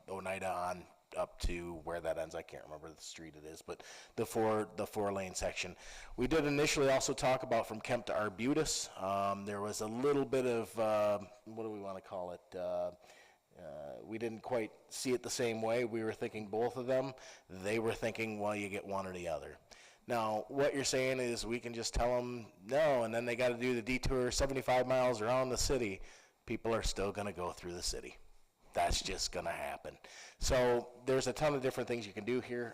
Speaker 10: Oneida on up to where that ends. I can't remember the street it is, but the 4-lane section. We did initially also talk about from Kemp to Arbutus. There was a little bit of, what do we want to call it? We didn't quite see it the same way. We were thinking both of them. They were thinking, well, you get one or the other. Now, what you're saying is we can just tell them no, and then they got to do the detour 75 miles around the city. People are still going to go through the city. That's just going to happen. So there's a ton of different things you can do here.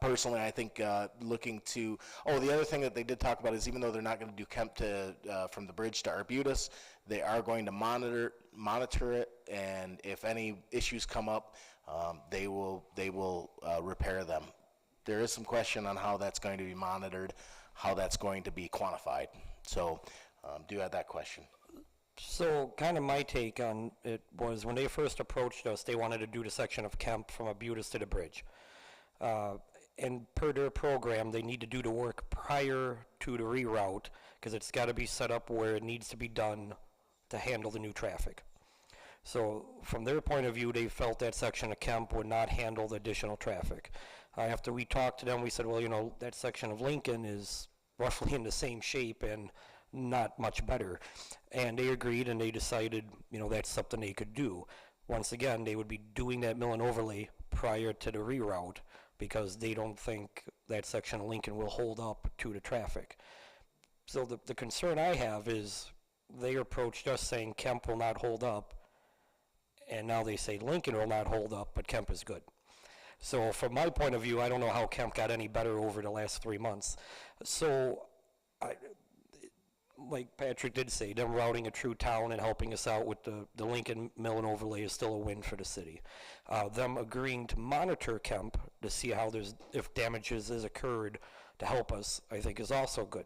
Speaker 10: Personally, I think looking to, the other thing that they did talk about is even though they're not going to do Kemp to from the bridge to Arbutus, they are going to monitor it, and if any issues come up, they will repair them. There is some question on how that's going to be monitored, how that's going to be quantified. So do you have that question?
Speaker 1: So kind of my take on it was when they first approached us, they wanted to do the section of Kemp from Arbutus to the bridge. And per their program, they need to do the work prior to the reroute because it's got to be set up where it needs to be done to handle the new traffic. So from their point of view, they felt that section of Kemp would not handle the additional traffic. After we talked to them, we said, well, that section of Lincoln is roughly in the same shape and not much better. And they agreed and they decided, that's something they could do. Once again, they would be doing that mill and overlay prior to the reroute because they don't think that section of Lincoln will hold up to the traffic. So the concern I have is they approached us saying Kemp will not hold up, and now they say Lincoln will not hold up, but Kemp is good. So from my point of view, I don't know how Kemp got any better over the last 3 months. So like Patrick did say, them routing a true town and helping us out with the Lincoln mill and overlay is still a win for the city. Them agreeing to monitor Kemp to see how if damages has occurred to help us, I think is also good.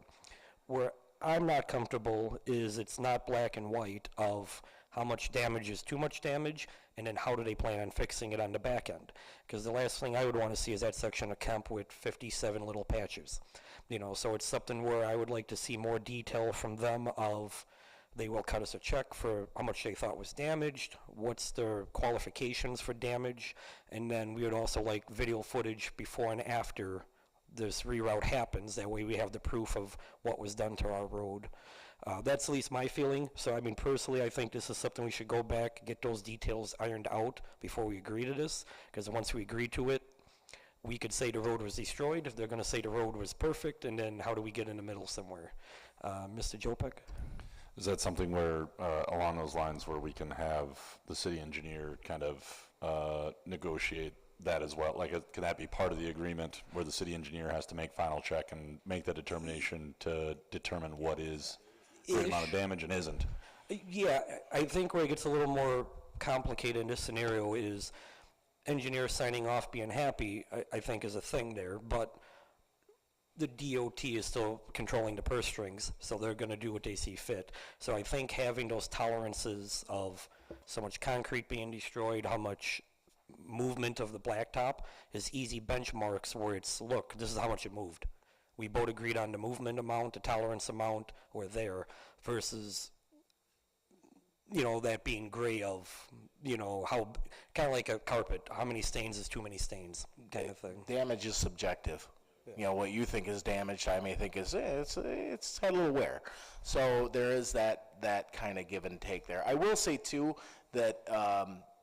Speaker 1: Where I'm not comfortable is it's not black and white of how much damage is too much damage, and then how do they plan on fixing it on the back end? Because the last thing I would want to see is that section of Kemp with 57 little patches. So it's something where I would like to see more detail from them of they will cut us a check for how much they thought was damaged, what's their qualifications for damage, and then we would also like video footage before and after this reroute happens. That way we have the proof of what was done to our road. That's at least my feeling. So personally, I think this is something we should go back, get those details ironed out before we agree to this, because once we agree to it, we could say the road was destroyed, they're going to say the road was perfect, and then how do we get in the middle somewhere? Mr. Jopek?
Speaker 12: Is that something where, along those lines, where we can have the city engineer kind of negotiate that as well? Can that be part of the agreement where the city engineer has to make final check and make that determination to determine what is the amount of damage and isn't?
Speaker 1: Yeah, I think where it gets a little more complicated in this scenario is engineer signing off being happy, I think is a thing there, but the DOT is still controlling the purse strings, so they're going to do what they see fit. So I think having those tolerances of so much concrete being destroyed, how much movement of the blacktop is easy benchmarks where it's, look, this is how much it moved. We both agreed on the movement amount, the tolerance amount, or there, versus that being gray of, how, kind of like a carpet, how many stains is too many stains, kind of thing.
Speaker 10: Damage is subjective. What you think is damaged, I may think is, it's had a little wear. So there is that kind of give and take there. I will say, too, that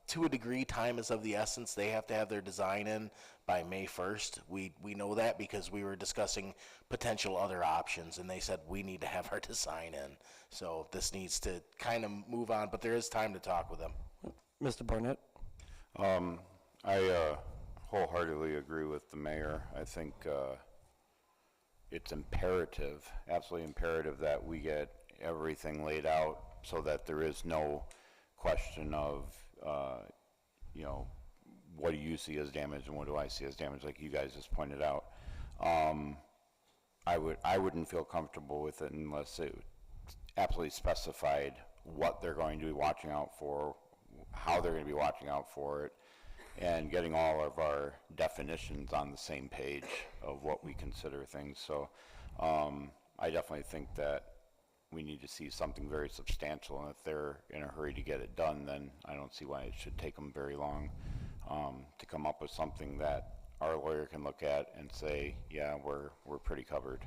Speaker 10: to a degree, time is of the essence. They have to have their design in by May 1st. We know that because we were discussing potential other options, and they said we need to have our design in. So this needs to kind of move on, but there is time to talk with them.
Speaker 1: Mr. Barnett?
Speaker 6: I wholeheartedly agree with the mayor. I think it's imperative, absolutely imperative, that we get everything laid out so that there is no question of, what do you see as damage and what do I see as damage, like you guys just pointed out. I wouldn't feel comfortable with it unless it absolutely specified what they're going to be watching out for, how they're going to be watching out for it, and getting all of our definitions on the same page of what we consider things. So I definitely think that we need to see something very substantial, and if they're in a hurry to get it done, then I don't see why it should take them very long to come up with something that our lawyer can look at and say, yeah, we're pretty covered.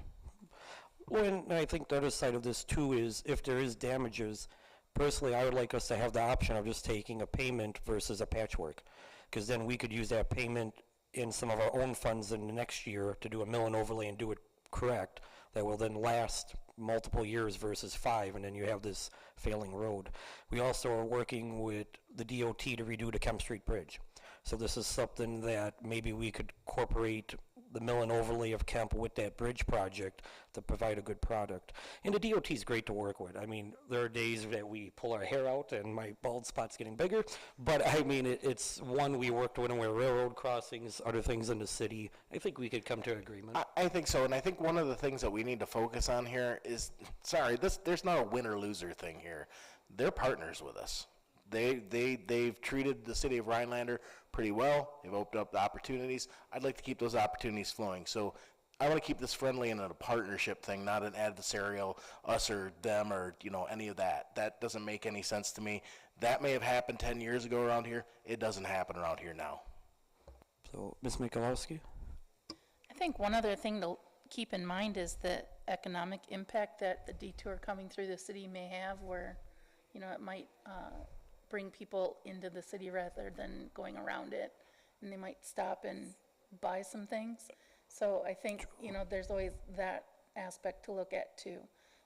Speaker 1: Well, and I think the other side of this too is if there is damages, Personally, I would like us to have the option of just taking a payment versus a patchwork, because then we could use that payment in some of our own funds in the next year to do a mill and overlay and do it correct, that will then last multiple years versus 5, and then you have this failing road. We also are working with the DOT to redo the Kemp Street Bridge. So this is something that maybe we could incorporate the mill and overlay of Kemp with that bridge project to provide a good product. And the DOT is great to work with. I mean, there are days that we pull our hair out and my bald spot's getting bigger, but I mean, it's one we worked with, and where railroad crossings, other things in the city, I think we could come to an agreement.
Speaker 10: I think so, and I think one of the things that we need to focus on here is, there's not a winner-loser thing here. They're partners with us. They've treated the city of Rhinelander pretty well. They've opened up the opportunities. I'd like to keep those opportunities flowing. So I want to keep this friendly and a partnership thing, not an adversarial, us or them or, any of that. That doesn't make any sense to me. That may have happened 10 years ago around here. It doesn't happen around here now.
Speaker 1: So, Ms. Michalowski?
Speaker 16: I think one other thing to keep in mind is the economic impact that the detour coming through the city may have, where, it might bring people into the city rather than going around it, and they might stop and buy some things. So I think, there's always that aspect to look at too.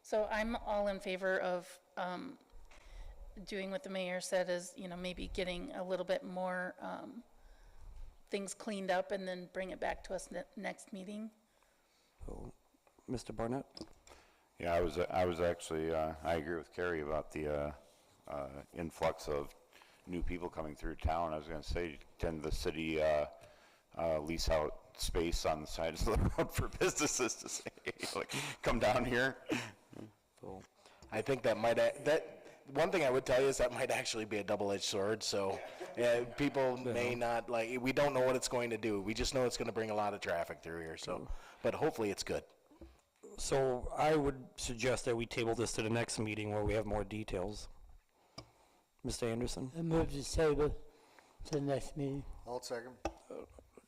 Speaker 16: So I'm all in favor of doing what the mayor said, is, maybe getting a little bit more things cleaned up and then bring it back to us next meeting.
Speaker 1: So, Mr. Barnett?
Speaker 6: Yeah, I was actually, I agree with Carrie about the influx of new people coming through town. I was going to say, can the city lease out space on the sides of the road for businesses to say, like, come down here?
Speaker 1: So,
Speaker 10: I think that one thing I would tell you is that might actually be a double-edged sword. So people may not, we don't know what it's going to do. We just know it's going to bring a lot of traffic through here. So, but hopefully it's good.
Speaker 1: So I would suggest that we table this to the next meeting where we have more details. Mr. Anderson?
Speaker 11: I move the table to the next meeting.
Speaker 8: I'll second.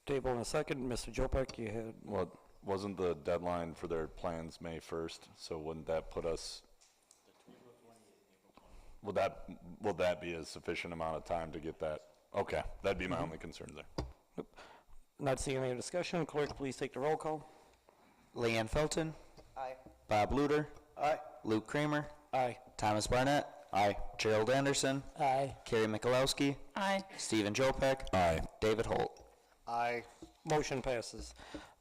Speaker 1: Table in a second. Mr. Jopek, you had...
Speaker 12: Well, wasn't the deadline for their plans May 1st? So wouldn't that put us... Will that be a sufficient amount of time to get that? Okay, that'd be my only concern there.
Speaker 1: Nope. Not seeing any discussion. Clerk, please take the roll call.
Speaker 2: Leanne Felton.
Speaker 8: Aye.
Speaker 2: Bob Luter.
Speaker 8: Aye.
Speaker 2: Luke Kramer.
Speaker 1: Aye.
Speaker 2: Thomas Barnett.
Speaker 6: Aye.
Speaker 2: Gerald Anderson.
Speaker 11: Aye.
Speaker 2: Carrie Michalowski.
Speaker 16: Aye.
Speaker 2: Stephen Jopek.
Speaker 12: Aye.
Speaker 2: David Holt.
Speaker 8: Aye.
Speaker 1: Motion passes.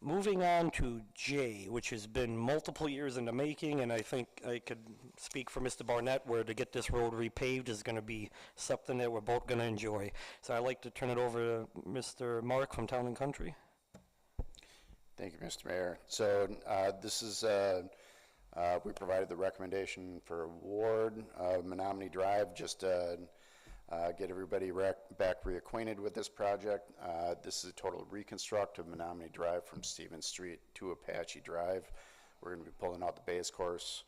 Speaker 1: Moving on to J, which has been multiple years in the making, and I think I could speak for Mr. Barnett, where to get this road repaved is going to be something that we're both going to enjoy. So I'd like to turn it over to Mr. Mark from Town and Country.
Speaker 6: Thank you, Mr. Mayor. So this is, we provided the recommendation for award of Menominee Drive, just to get everybody back reacquainted with this project. This is a total reconstruct of Menominee Drive from Stevens Street to Apache Drive. We're going to be pulling out the base course,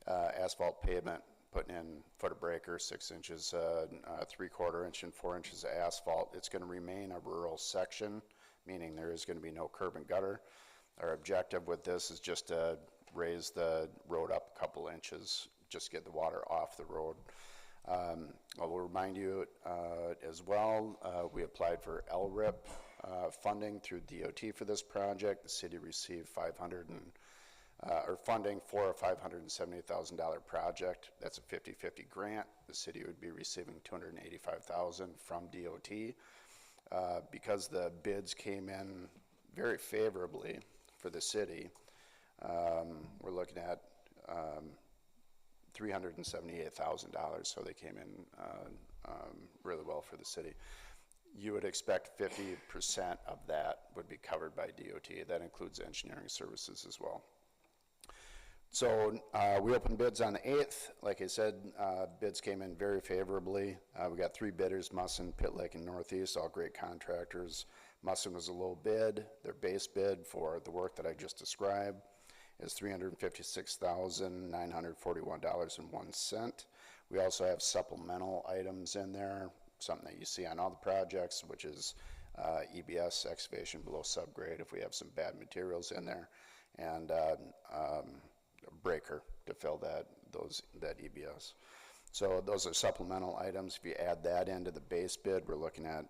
Speaker 6: asphalt pavement, putting in footer breaker, 6 inches, 3/4 inch and 4 inches of asphalt. It's going to remain a rural section, meaning there is going to be no curb and gutter. Our objective with this is just to raise the road up a couple inches, just get the water off the road. I will remind you as well, we applied for LRIP funding through DOT for this project. The city received funding for a $570,000 project. That's a 50-50 grant. The city would be receiving $285,000 from DOT. Because the bids came in very favorably for the city, we're looking at $378,000, so they came in really well for the city. You would expect 50% of that would be covered by DOT. That includes engineering services as well. So we opened bids on the 8th. Like I said, bids came in very favorably. We got 3 bidders, Musson, Pitt Lake, and Northeast, all great contractors. Musson was a low bid. Their base bid for the work that I just described is $356,941.01. We also have supplemental items in there, something that you see on all the projects, which is EBS, excavation below subgrade, if we have some bad materials in there, and a breaker to fill that EBS. So those are supplemental items. If you add that into the base bid, we're looking at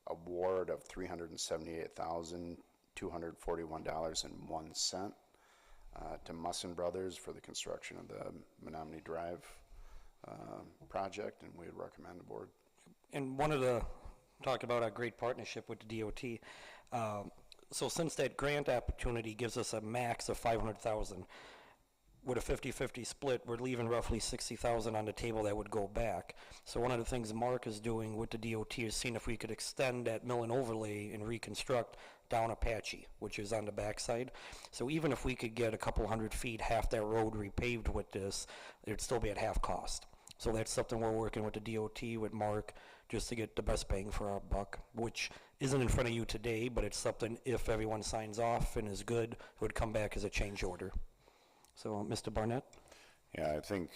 Speaker 6: award of $378,241.01 to Musson Brothers for the construction of the Menominee Drive project, and we would recommend the board.
Speaker 1: And one of the, talked about our great partnership with the DOT. So since that grant opportunity gives us a max of 500,000, with a 50-50 split, we're leaving roughly 60,000 on the table that would go back. So one of the things Mark is doing with the DOT is seeing if we could extend that mill and overlay and reconstruct down Apache, which is on the backside. So even if we could get a couple hundred feet, half that road repaved with this, it'd still be at half cost. So that's something we're working with the DOT, with Mark, just to get the best bang for our buck, which isn't in front of you today, but it's something, if everyone signs off and is good, it would come back as a change order. So, Mr. Barnett?
Speaker 6: Yeah, I think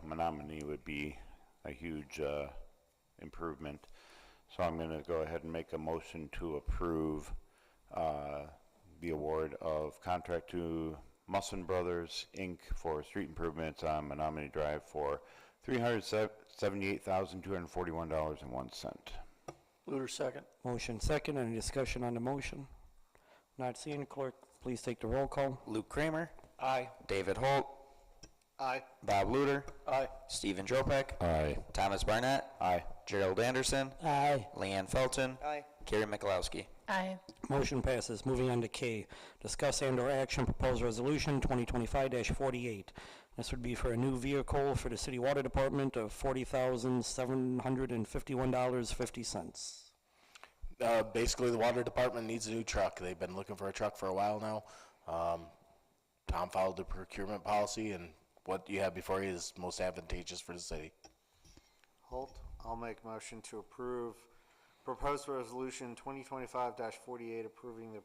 Speaker 6: Menominee would be a huge improvement. So I'm going to go ahead and make a motion to approve the award of contract to Musson Brothers, Inc. for street improvements on Menominee Drive for $378,241.01.
Speaker 3: Luder, second.
Speaker 1: Motion second. Any discussion on the motion? Not seeing. Clerk, please take the roll call.
Speaker 2: Luke Kramer.
Speaker 3: Aye.
Speaker 2: David Holt.
Speaker 8: Aye.
Speaker 2: Bob Luder.
Speaker 3: Aye.
Speaker 2: Stephen Jopek.
Speaker 12: Aye.
Speaker 2: Thomas Barnett.
Speaker 6: Aye.
Speaker 2: Gerald Anderson.
Speaker 11: Aye.
Speaker 2: Leanne Felton.
Speaker 3: Aye.
Speaker 2: Carrie Mikulowski.
Speaker 16: Aye.
Speaker 1: Motion passes. Moving on to K, discuss and/or action proposed resolution 2025-48. This would be for a new vehicle for the city water department of $40,751.50.
Speaker 10: Basically, the water department needs a new truck. They've been looking for a truck for a while now. Tom followed the procurement policy, and what you have before you is most advantageous for the city.
Speaker 8: Holt, I'll make a motion to approve proposed resolution 2025-48, approving the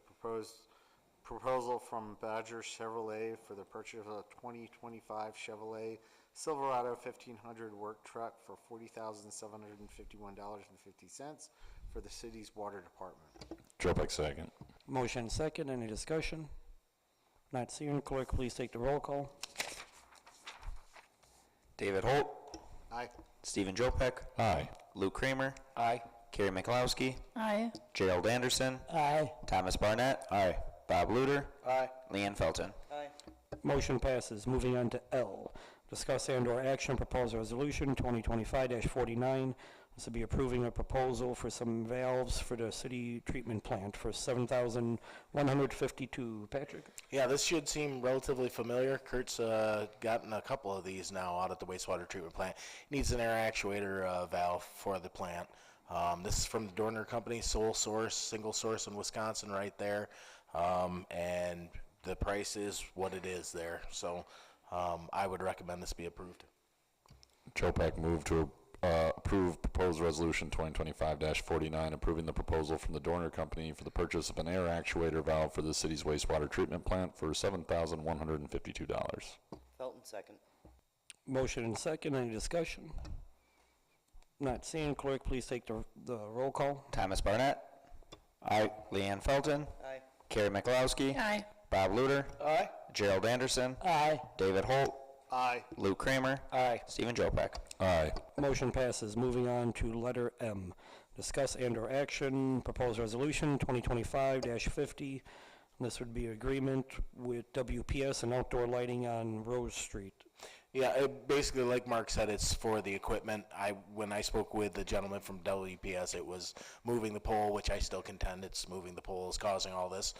Speaker 8: proposal from Badger Chevrolet for the purchase of a 2025 Chevrolet Silverado 1500 work truck for $40,751.50 for the city's water department.
Speaker 12: Jopek, second.
Speaker 1: Motion second. Any discussion? Not seeing. Clerk, please take the roll call.
Speaker 2: David Holt.
Speaker 8: Aye.
Speaker 2: Stephen Jopek.
Speaker 12: Aye.
Speaker 2: Luke Kramer.
Speaker 3: Aye.
Speaker 2: Carrie Mikulowski.
Speaker 16: Aye.
Speaker 2: Gerald Anderson.
Speaker 11: Aye.
Speaker 2: Thomas Barnett.
Speaker 6: Aye.
Speaker 2: Bob Luder.
Speaker 3: Aye.
Speaker 2: Leanne Felton.
Speaker 3: Aye.
Speaker 1: Motion passes. Moving on to L, discuss and/or action proposed resolution 2025-49. This will be approving a proposal for some valves for the city treatment plant for $7,152. Patrick?
Speaker 10: Yeah, this should seem relatively familiar. Kurt's gotten a couple of these now out at the wastewater treatment plant. Needs an air actuator valve for the plant. This is from the Dorner Company, sole source, single source in Wisconsin right there. And the price is what it is there. So I would recommend this be approved.
Speaker 12: Jopek move to approve proposed resolution 2025-49, approving the proposal from the Dorner Company for the purchase of an air actuator valve for the city's wastewater treatment plant for $7,152.
Speaker 3: Felton, second.
Speaker 1: Motion and second. Any discussion? Not seeing. Clerk, please take the roll call.
Speaker 2: Thomas Barnett. Aye. Leanne Felton.
Speaker 3: Aye.
Speaker 2: Carrie Mikulowski.
Speaker 16: Aye.
Speaker 2: Bob Luder.
Speaker 3: Aye.
Speaker 2: Gerald Anderson.
Speaker 11: Aye.
Speaker 2: David Holt.
Speaker 8: Aye.
Speaker 2: Luke Kramer.
Speaker 3: Aye.
Speaker 2: Stephen Jopek.
Speaker 12: Aye.
Speaker 1: Motion passes. Moving on to letter M, discuss and/or action proposed resolution 2025-50. This would be agreement with WPS and outdoor lighting on Rose Street.
Speaker 10: Yeah, basically, like Mark said, it's for the equipment. When I spoke with the gentleman from WPS, it was moving the pole, which I still contend it's moving the pole is causing all this.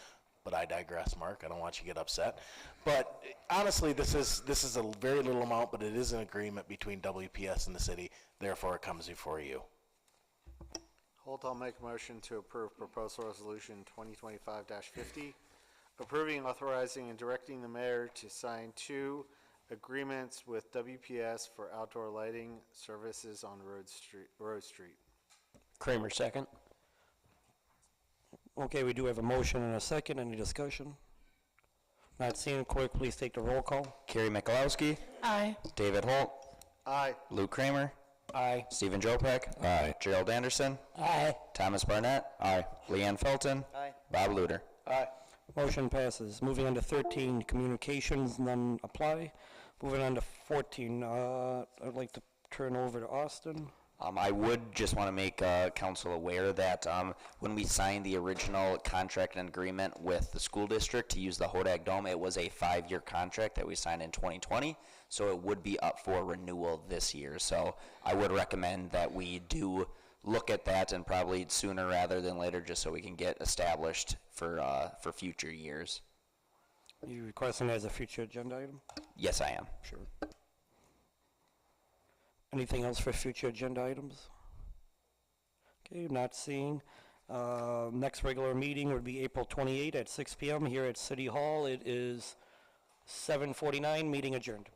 Speaker 10: But I digress, Mark. I don't want you to get upset. But honestly, this is a very little amount, but it is an agreement between WPS and the city. Therefore, it comes before you.
Speaker 8: Holt, I'll make a motion to approve proposed resolution 2025-50, approving, authorizing, and directing the mayor to sign 2 agreements with WPS for outdoor lighting services on Rose Street.
Speaker 3: Kramer, second.
Speaker 1: Okay, we do have a motion and a second. Any discussion? Not seeing. Clerk, please take the roll call.
Speaker 2: Carrie Mikulowski.
Speaker 16: Aye.
Speaker 2: David Holt.
Speaker 8: Aye.
Speaker 2: Luke Kramer.
Speaker 3: Aye.
Speaker 2: Stephen Jopek.
Speaker 12: Aye.
Speaker 2: Gerald Anderson.
Speaker 11: Aye.
Speaker 2: Thomas Barnett.
Speaker 6: Aye.
Speaker 2: Leanne Felton.
Speaker 3: Aye.
Speaker 2: Bob Luder.
Speaker 3: Aye.
Speaker 1: Motion passes. Moving on to 13, communications, none apply. Moving on to 14, I'd like to turn over to Austin.
Speaker 2: I would just want to make council aware that when we signed the original contract and agreement with the school district to use the Hodag Dome, it was a 5-year contract that we signed in 2020, so it would be up for renewal this year. So I would recommend that we do look at that, and probably sooner rather than later, just so we can get established for future years.
Speaker 1: You requesting that as a future agenda item?
Speaker 2: Yes, I am.
Speaker 1: Sure. Anything else for future agenda items? Okay, not seeing. Next regular meeting would be April 28 at 6 p.m. here at City Hall. It is 7:49, meeting adjourned.